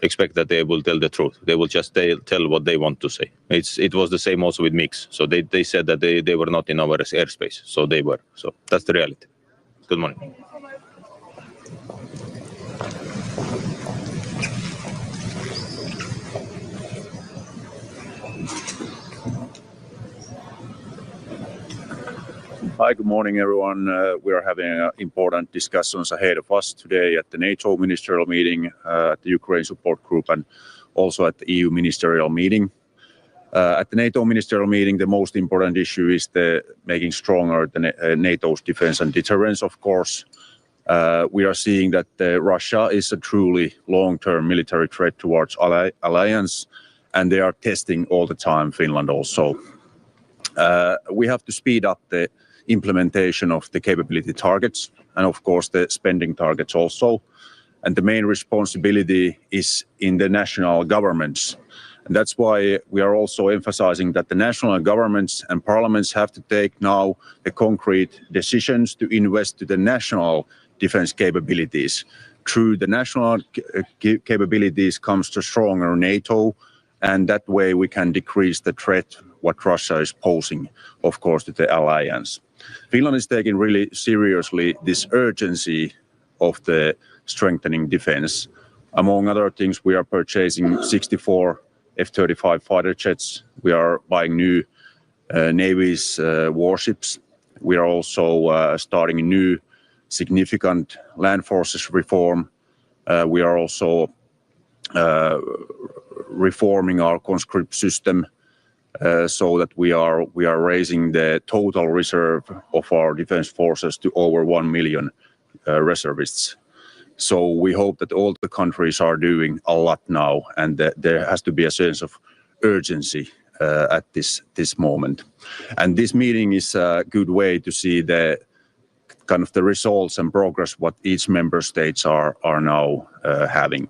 expect that they will tell the truth. They will just tell what they want to say. It was the same also with MiGs. So they said that they were not in our airspace. So they were. So that's the reality. Good morning. Hi, good morning, everyone. We are having important discussions ahead of us today at the NATO ministerial meeting, at the Ukraine support group, and also at the EU ministerial meeting. At the NATO ministerial meeting, the most important issue is the making stronger NATO's defense and deterrence, of course. We are seeing that Russia is a truly long-term military threat towards alliance, and they are testing all the time, Finland also. We have to speed up the implementation of the capability targets and of course the spending targets also. And the main responsibility is in the national governments. And that's why we are also emphasizing that the national governments and parliaments have to take now the concrete decisions to invest to the national defense capabilities. Through the national capabilities comes the stronger NATO, and that way we can decrease the threat what Russia is posing, of course, to the alliance. Finland is taking really seriously this urgency of the strengthening defense. Among other things, we are purchasing 64 F-35 fighter jets. We are buying new Navy's warships. We are also starting a new significant land forces reform. We are also reforming our conscript system so that we are raising the total reserve of our defense forces to over 1 million reservists. So we hope that all the countries are doing a lot now, and that there has to be a sense of urgency at this moment. And this meeting is a good way to see the kind of the results and progress what each member states are now having.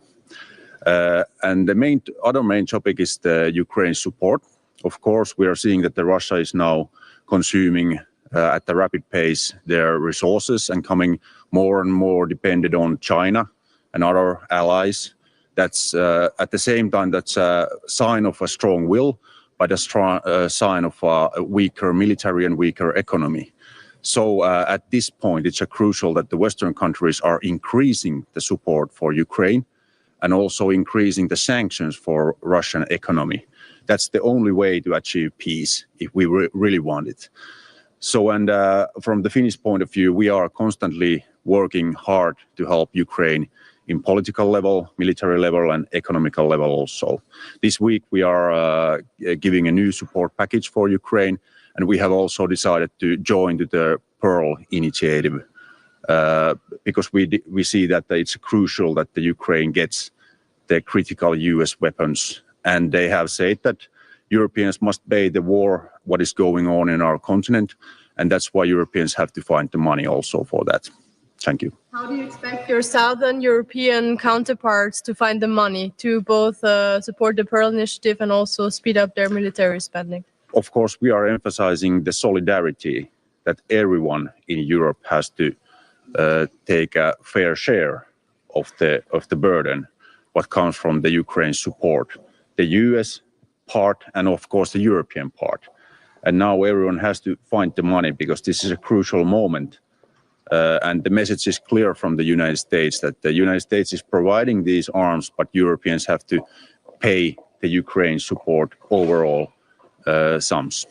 And the other main topic is the Ukraine support. Of course, we are seeing that the Russia is now consuming at a rapid pace their resources and coming more and more dependent on China and other allies. That's at the same time that's a sign of a strong will, but a strong sign of a weaker military and weaker economy. So at this point, it's crucial that the Western countries are increasing the support for Ukraine and also increasing the sanctions for Russian economy. That's the only way to achieve peace if we really want it. So, and from the Finnish point of view, we are constantly working hard to help Ukraine in political level, military level, and economical level also. This week, we are giving a new support package for Ukraine, and we have also decided to join to the Pearl initiative because we see that it's crucial that the Ukraine gets the critical US weapons. And they have said that Europeans must pay the war, what is going on in our continent. And that's why Europeans have to find the money also for that. Thank you. How do you expect your Southern European counterparts to find the money to both support the Pearl Initiative and also speed up their military spending? Of course, we are emphasizing the solidarity that everyone in Europe has to take a fair share of the burden what comes from the Ukraine support, the US part and of course the European part. And now everyone has to find the money because this is a crucial moment. And the message is clear from the United States that the United States is providing these arms, but Europeans have to pay the Ukraine support overall sums.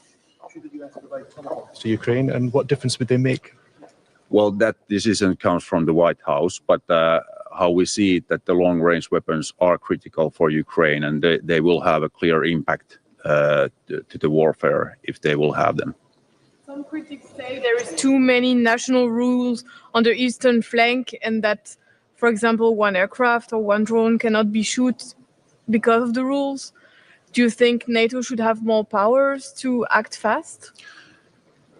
To Ukraine, and what difference would they make? Well, that decision comes from the White House, but how we see it, that the long-range weapons are critical for Ukraine, and they will have a clear impact to the warfare if they will have them. Some critics say there is too many national rules on the eastern flank, and that, for example, one aircraft or one drone cannot be shot because of the rules. Do you think NATO should have more powers to act fast?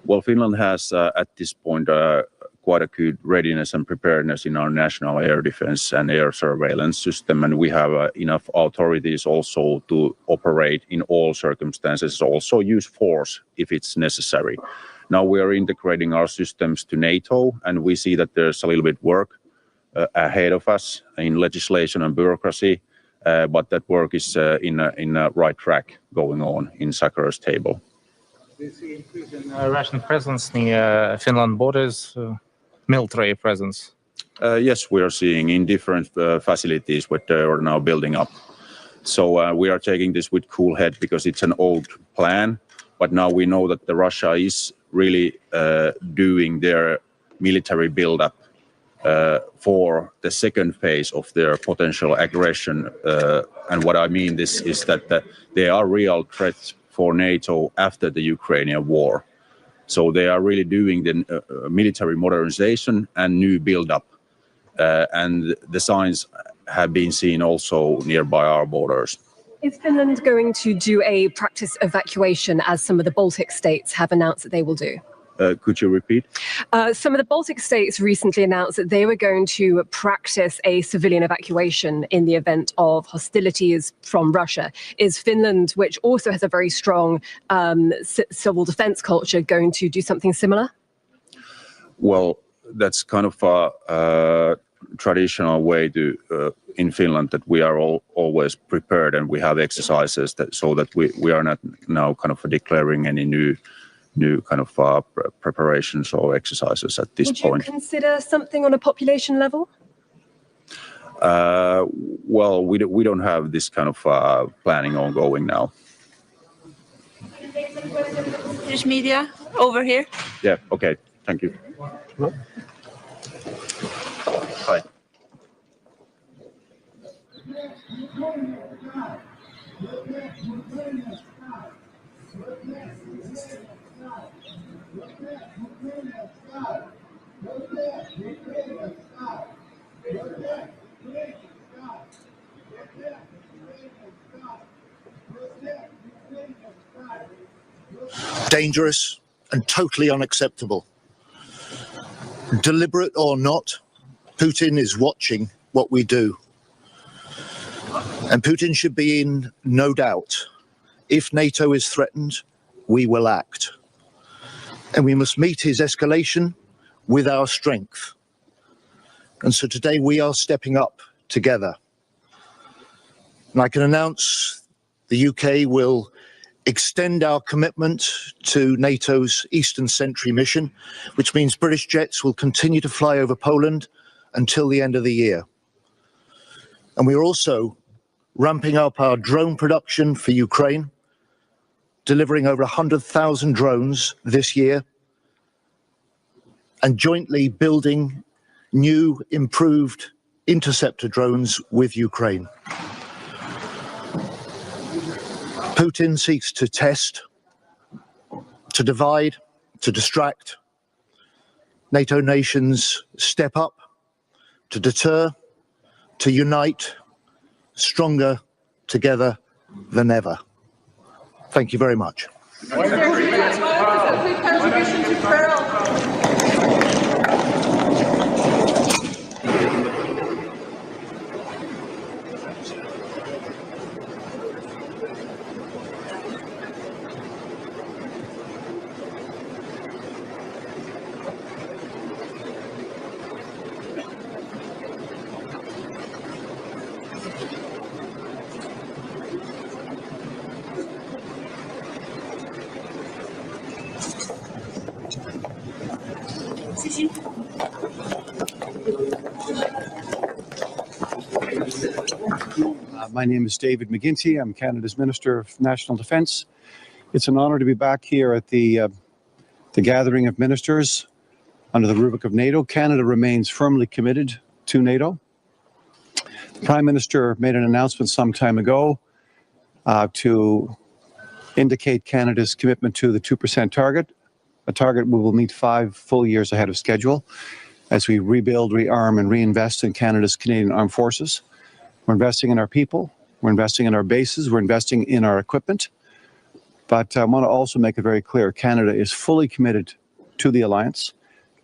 Well, Finland has at this point quite a good readiness and preparedness in our national air defense and air surveillance system, and we have enough authorities also to operate in all circumstances, also use force if it's necessary. Now we are integrating our systems to NATO, and we see that there's a little bit work ahead of us in legislation and bureaucracy, but that work is in a right track going on in Sakhar's table. Do you see increase in Russian presence near Finland borders, military presence? Yes, we are seeing in different facilities what they are now building up. So we are taking this with cool head because it's an old plan, but now we know that the Russia is really doing their military buildup for the second phase of their potential aggression. And what I mean this is that they are real threats for NATO after the Ukrainian war. So they are really doing the military modernization and new build-up. And the signs have been seen also nearby our borders. Is Finland going to do a practice evacuation as some of the Baltic states have announced that they will do? Could you repeat? Some of the Baltic states recently announced that they were going to practice a civilian evacuation in the event of hostilities from Russia. Is Finland, which also has a very strong civil defense culture, going to do something similar? Well, that's kind of a traditional way to in Finland that we are always prepared, and we have exercises so that we are not now kind of declaring any new kind of preparations or exercises at this point. Would you consider something on a population level? Well, we don't have this kind of planning ongoing now. British media over here. Yeah. Okay. Thank you. Hi. Dangerous and totally unacceptable. Deliberate or not, Putin is watching what we do. And Putin should be in no doubt. If NATO is threatened, we will act. And we must meet his escalation with our strength. And so today we are stepping up together. And I can announce the UK will extend our commitment to NATO's Eastern Sentry mission, which means British jets will continue to fly over Poland until the end of the year. And we are also ramping up our drone production for Ukraine, delivering over 100,000 drones this year, and jointly building new, improved interceptor drones with Ukraine. Putin seeks to test, to divide, to distract. NATO nations step up to deter, to unite, stronger together than ever. Thank you very much. My name is David McGuinty. I'm Canada's Minister of National Defence. It's an honour to be back here at the gathering of ministers under the rubric of NATO. Canada remains firmly committed to NATO. The Prime Minister made an announcement some time ago to indicate Canada's commitment to the 2% target, a target we will meet 5 full years ahead of schedule as we rebuild, rearm and reinvest in Canada's Canadian Armed Forces. We're investing in our people, we're investing in our bases, we're investing in our equipment. But I want to also make it very clear, Canada is fully committed to the alliance.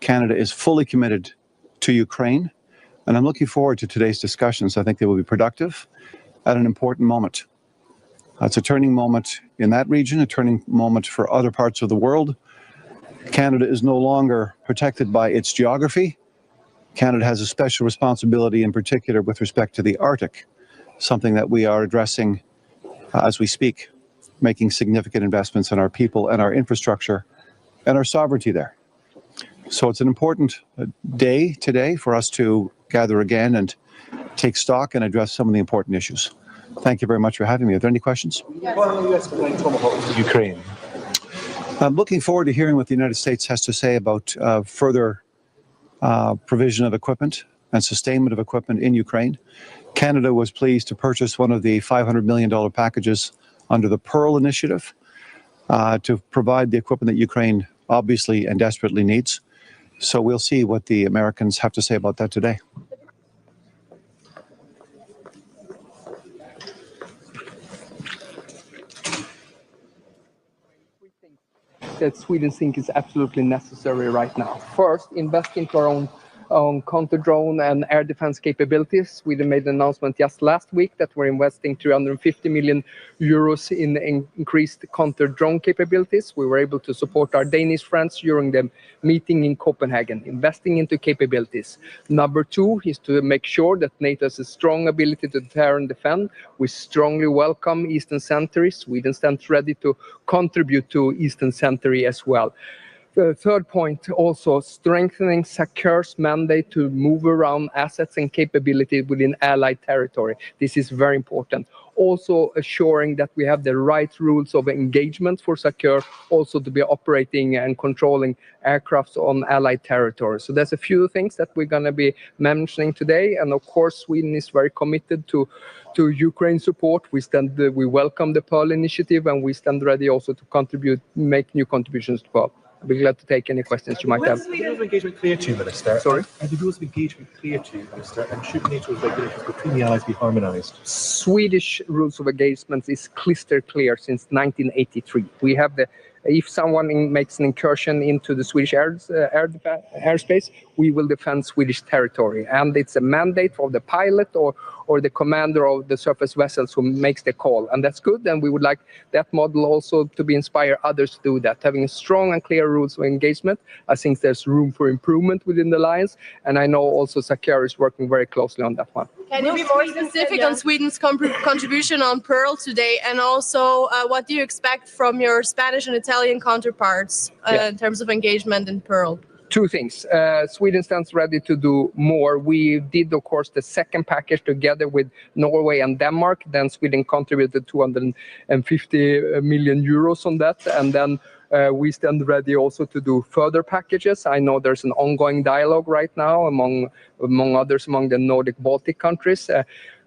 Canada is fully committed to Ukraine. And I'm looking forward to today's discussions. I think they will be productive at an important moment. It's a turning moment in that region, a turning moment for other parts of the world. Canada is no longer protected by its geography. Canada has a special responsibility, in particular with respect to the Arctic, something that we are addressing as we speak, making significant investments in our people and our infrastructure and our sovereignty there. So it's an important day today for us to gather again and take stock and address some of the important issues. Thank you very much for having me. Are there any questions? Ukraine. I'm looking forward to hearing what the United States has to say about further provision of equipment and sustainment of equipment in Ukraine. Canada was pleased to purchase one of the $500 million packages under the Pearl Initiative to provide the equipment that Ukraine obviously and desperately needs. So we'll see what the Americans have to say about that today. that Sweden thinks is absolutely necessary right now. First, invest into our own counter-drone and air defense capabilities. Sweden made an announcement just last week that we're investing 350 million euros in increased counter-drone capabilities. We were able to support our Danish friends during the meeting in Copenhagen, investing into capabilities. Number two is to make sure that NATO has a strong ability to deter and defend. We strongly welcome Eastern Century. Sweden stands ready to contribute to Eastern Century as well. The third point, also strengthening SACEUR's mandate to move around assets and capability within allied territory. This is very important. Also assuring that we have the right rules of engagement for SACEUR, also to be operating and controlling aircrafts on allied territory. So there's a few things that we're going to be mentioning today. And of course, Sweden is very committed to Ukraine support. We welcome the Pearl Initiative, and we stand ready also to contribute, make new contributions to Pearl. I'll be glad to take any questions you might have. Are the rules of engagement clear to you, Minister? Sorry? Are the rules of engagement clear to you, Minister? And should NATO's regulations between the allies be harmonised? Swedish rules of engagement is crystal clear since 1983. We have if someone makes an incursion into the Swedish airspace, we will defend Swedish territory. And it's a mandate of the pilot or the commander of the surface vessels who makes the call. And that's good. And we would like that model also to be inspire others to do that. Having a strong and clear rules of engagement, I think there's room for improvement within the alliance. And I know also SACEUR is working very closely on that one. Can you be more specific on Sweden's contribution on Pearl today? And also, what do you expect from your Spanish and Italian counterparts in terms of engagement in Pearl? Two things. Sweden stands ready to do more. We did, of course, the second package together with Norway and Denmark. Then Sweden contributed 250 million euros on that. And then we stand ready also to do further packages. I know there's an ongoing dialogue right now among others, among the Nordic Baltic countries.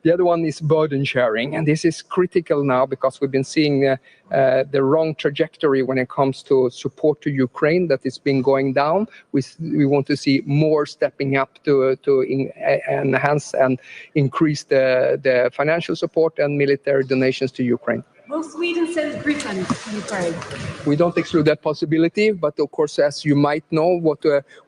The other one is burden sharing, and this is critical now because we've been seeing the wrong trajectory when it comes to support to Ukraine, that it's been going down. We want to see more stepping up to enhance and increase the financial support and military donations to Ukraine. Will Sweden send Gripen to Ukraine? We don't exclude that possibility, but of course, as you might know,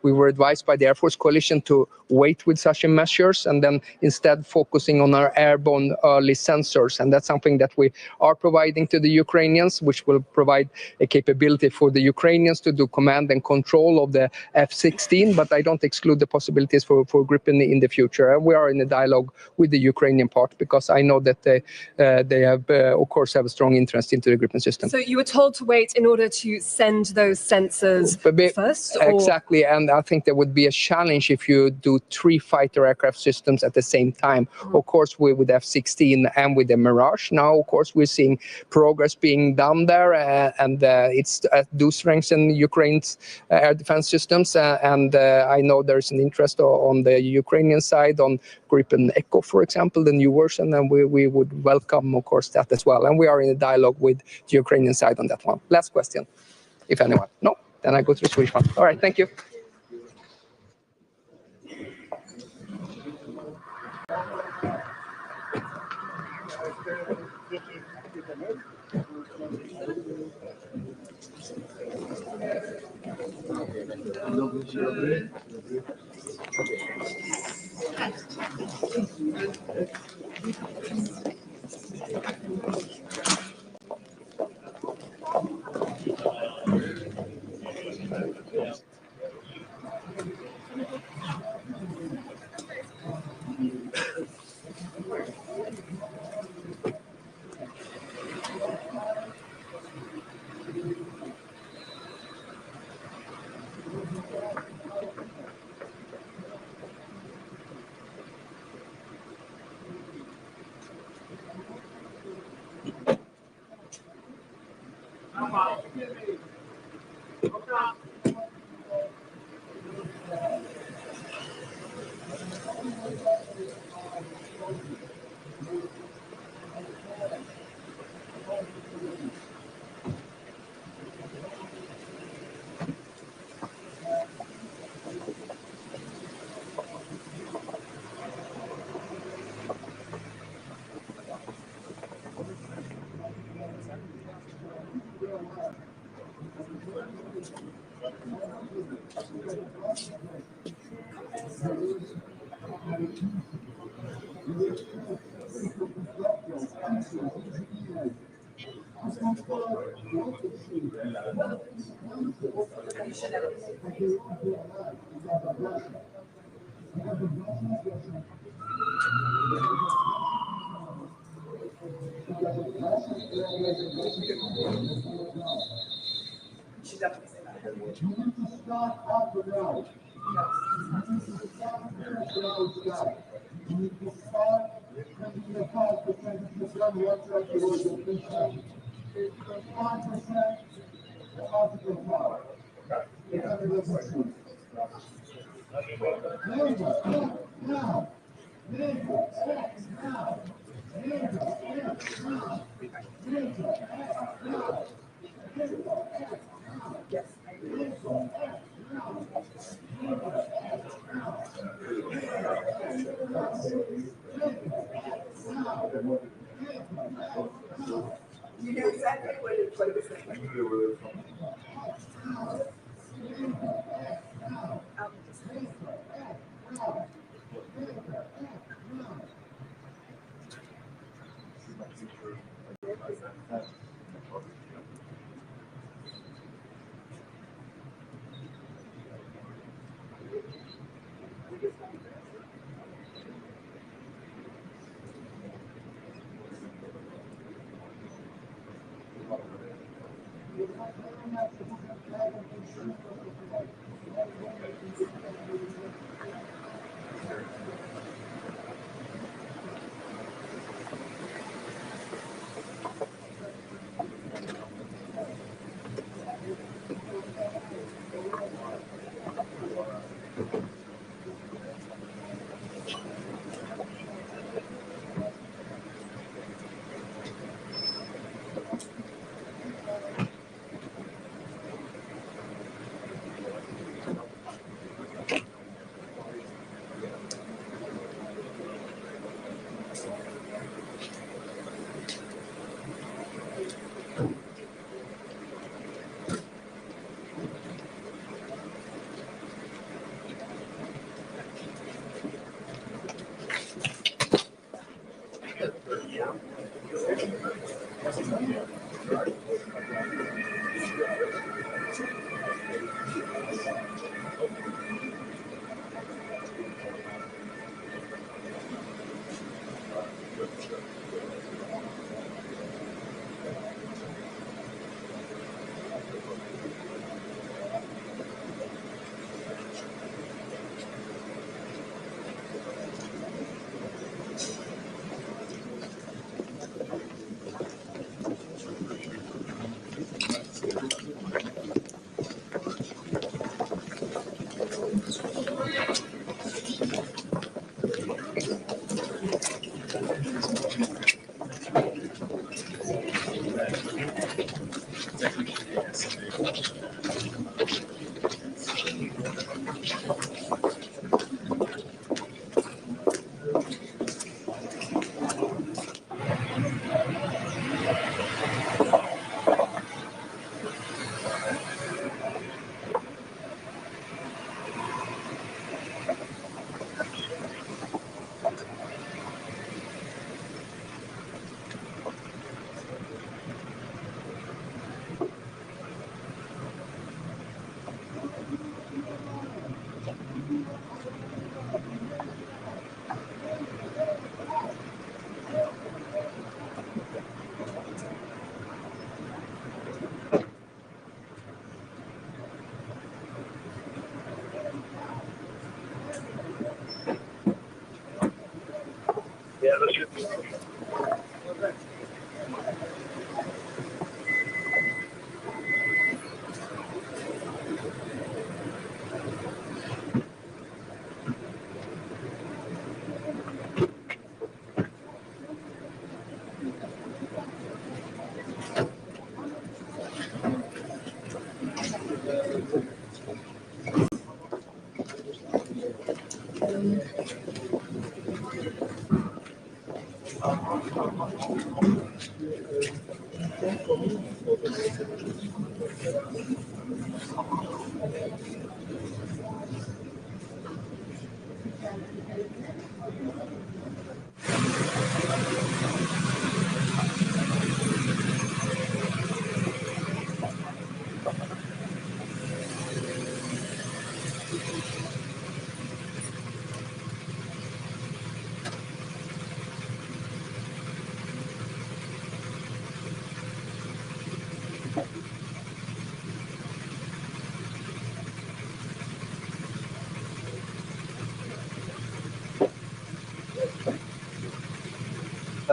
we were advised by the Air Force Coalition to wait with such measures and then instead focusing on our airborne early sensors. And that's something that we are providing to the Ukrainians, which will provide a capability for the Ukrainians to do command and control of the F-16, but I don't exclude the possibilities for Gripen in the future. And we are in a dialogue with the Ukrainian part because I know that they have, of course, have a strong interest into the Gripen system. So you were told to wait in order to send those sensors first? Exactly, and I think there would be a challenge if you do 3 fighter aircraft systems at the same time. Of course, with F-16 and with the Mirage. Now, of course, we're seeing progress being done there, and it's do strengthen Ukraine's air defense systems. And I know there's an interest on the Ukrainian side on Gripen Echo, for example, the new version, and we would welcome, of course, that as well. And we are in a dialogue with the Ukrainian side on that one. Last question, if anyone. No? Then I go to the Swedish one. All right, thank you.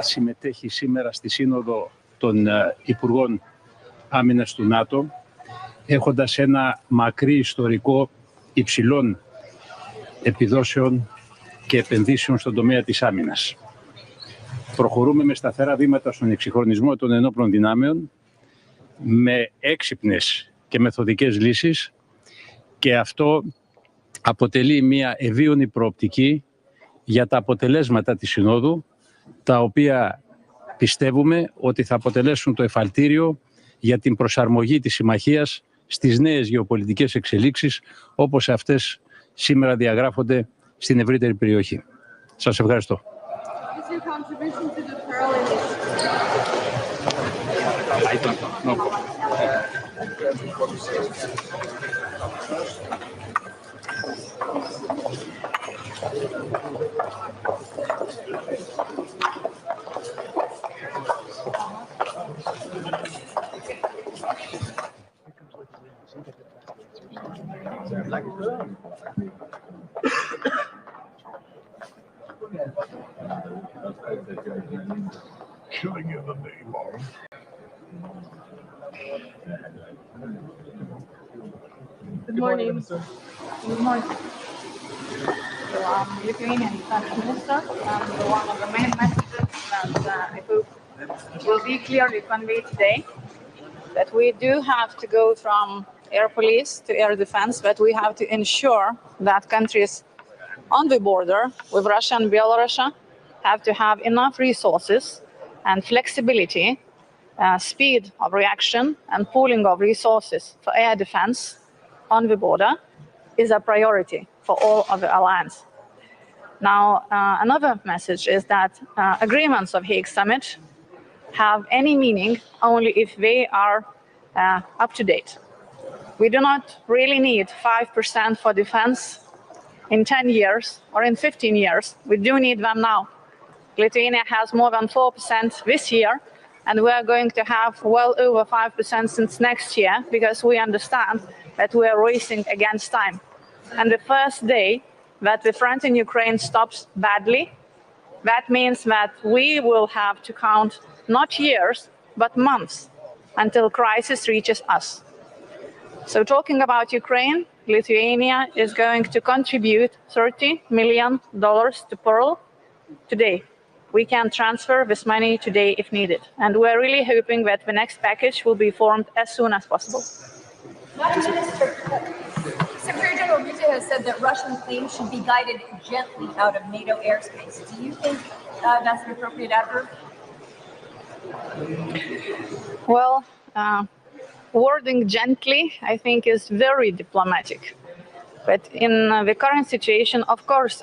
Συμμετέχει σήμερα στη Σύνοδο των Υπουργών Άμυνας του ΝΑΤΟ, έχοντας ένα μακρύ ιστορικό υψηλών επιδόσεων και επενδύσεων στον τομέα της άμυνας. Προχωρούμε με σταθερά βήματα στον εξυγχρονισμό των ενόπλων δυνάμεων, με έξυπνες και μεθοδικές λύσεις, και αυτό αποτελεί μια ευίωνη προοπτική για τα αποτελέσματα της Συνόδου, τα οποία πιστεύουμε ότι θα αποτελέσουν το εφαλτήριο για την προσαρμογή της συμμαχίας στις νέες γεωπολιτικές εξελίξεις, όπως αυτές σήμερα διαγράφονται στην ευρύτερη περιοχή. Σας ευχαριστώ. Good morning. Good morning. So Lithuanian Defense Minister, and one of the main messages that I hope will be clearly conveyed today, that we do have to go from air police to air defense, but we have to ensure that countries on the border with Russia and Belarus have to have enough resources and flexibility, speed of reaction and pooling of resources for air defense on the border is a priority for all of the alliance. Now, another message is that agreements of Hague Summit have any meaning only if they are up to date. We do not really need 5% for defense in 10 years or in 15 years. We do need them now. Lithuania has more than 4% this year, and we are going to have well over 5% since next year, because we understand that we are racing against time. And the first day that the front in Ukraine stops badly, that means that we will have to count not years, but months until crisis reaches us. So talking about Ukraine, Lithuania is going to contribute $30 million to Pearl today. We can transfer this money today if needed. And we're really hoping that the next package will be formed as soon as possible. Madam Minister, Secretary General Rutte has said that Russian planes should be guided gently out of NATO airspace. Do you think that's an appropriate adverb? Well, wording gently, I think, is very diplomatic. But in the current situation, of course,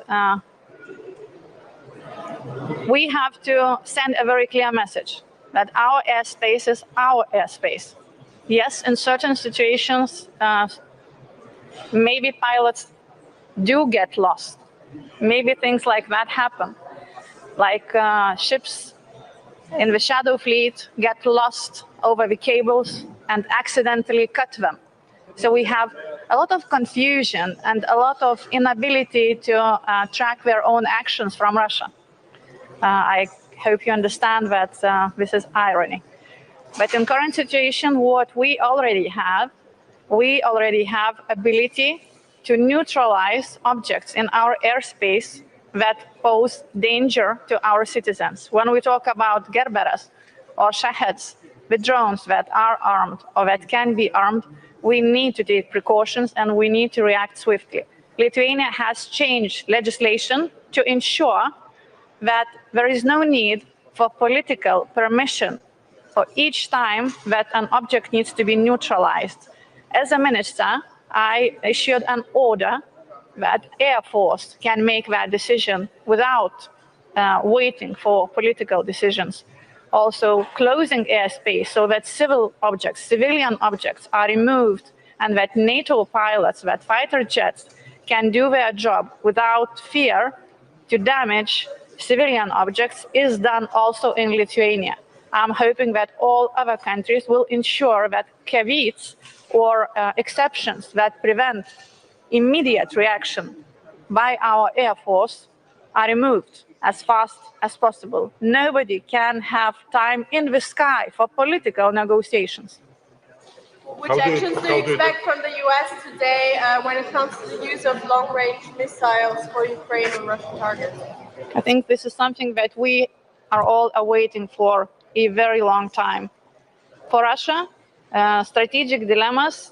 we have to send a very clear message that our airspace is our airspace. Yes, in certain situations, maybe pilots do get lost. Maybe things like that happen, like ships in the shadow fleet get lost over the cables and accidentally cut them. So we have a lot of confusion and a lot of inability to track their own actions from Russia. I hope you understand that this is irony. But in current situation, what we already have ability to neutralize objects in our airspace that pose danger to our citizens. When we talk about Gerberas or Shaheds, the drones that are armed or that can be armed, we need to take precautions and we need to react swiftly. Lithuania has changed legislation to ensure that there is no need for political permission for each time that an object needs to be neutralized. As a minister, I issued an order that Air Force can make that decision without waiting for political decisions. Also closing airspace so that civil objects, civilian objects are removed and that NATO pilots, that fighter jets can do their job without fear to damage civilian objects is done also in Lithuania. I'm hoping that all other countries will ensure that caveats or exceptions that prevent immediate reaction by our Air Force are removed as fast as possible. Nobody can have time in the sky for political negotiations. Which actions do you expect from the US today when it comes to the use of long-range missiles for Ukraine and Russian targets? I think this is something that we are all awaiting for a very long time. For Russia, strategic dilemmas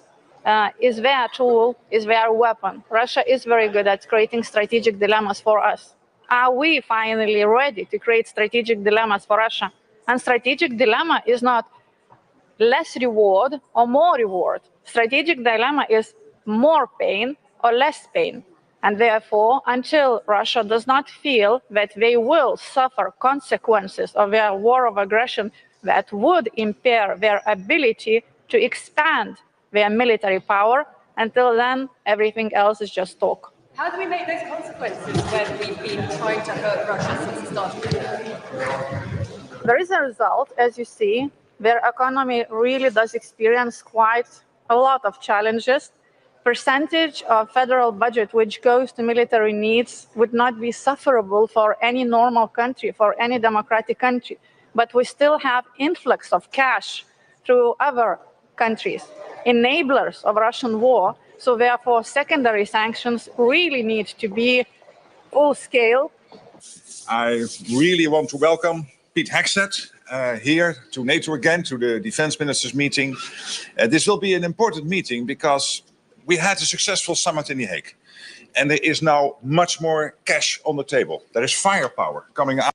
is their tool, is their weapon. Russia is very good at creating strategic dilemmas for us. Are we finally ready to create strategic dilemmas for Russia? And strategic dilemma is not less reward or more reward. Strategic dilemma is more pain or less pain. And therefore, until Russia does not feel that they will suffer consequences of their war of aggression that would impair their ability to expand their military power, until then, everything else is just talk. How do we make those consequences when we've been trying to hurt Russia since the start of the war? There is a result, as you see. Their economy really does experience quite a lot of challenges. Percentage of federal budget which goes to military needs would not be sufferable for any normal country, for any democratic country. But we still have influx of cash through other countries, enablers of Russian war. So therefore, secondary sanctions really need to be full scale. I really want to welcome Pete Hegseth here to NATO again, to the defense ministers meeting. This will be an important meeting because we had a successful summit in The Hague. And there is now much more cash on the table. There is firepower coming out.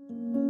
you.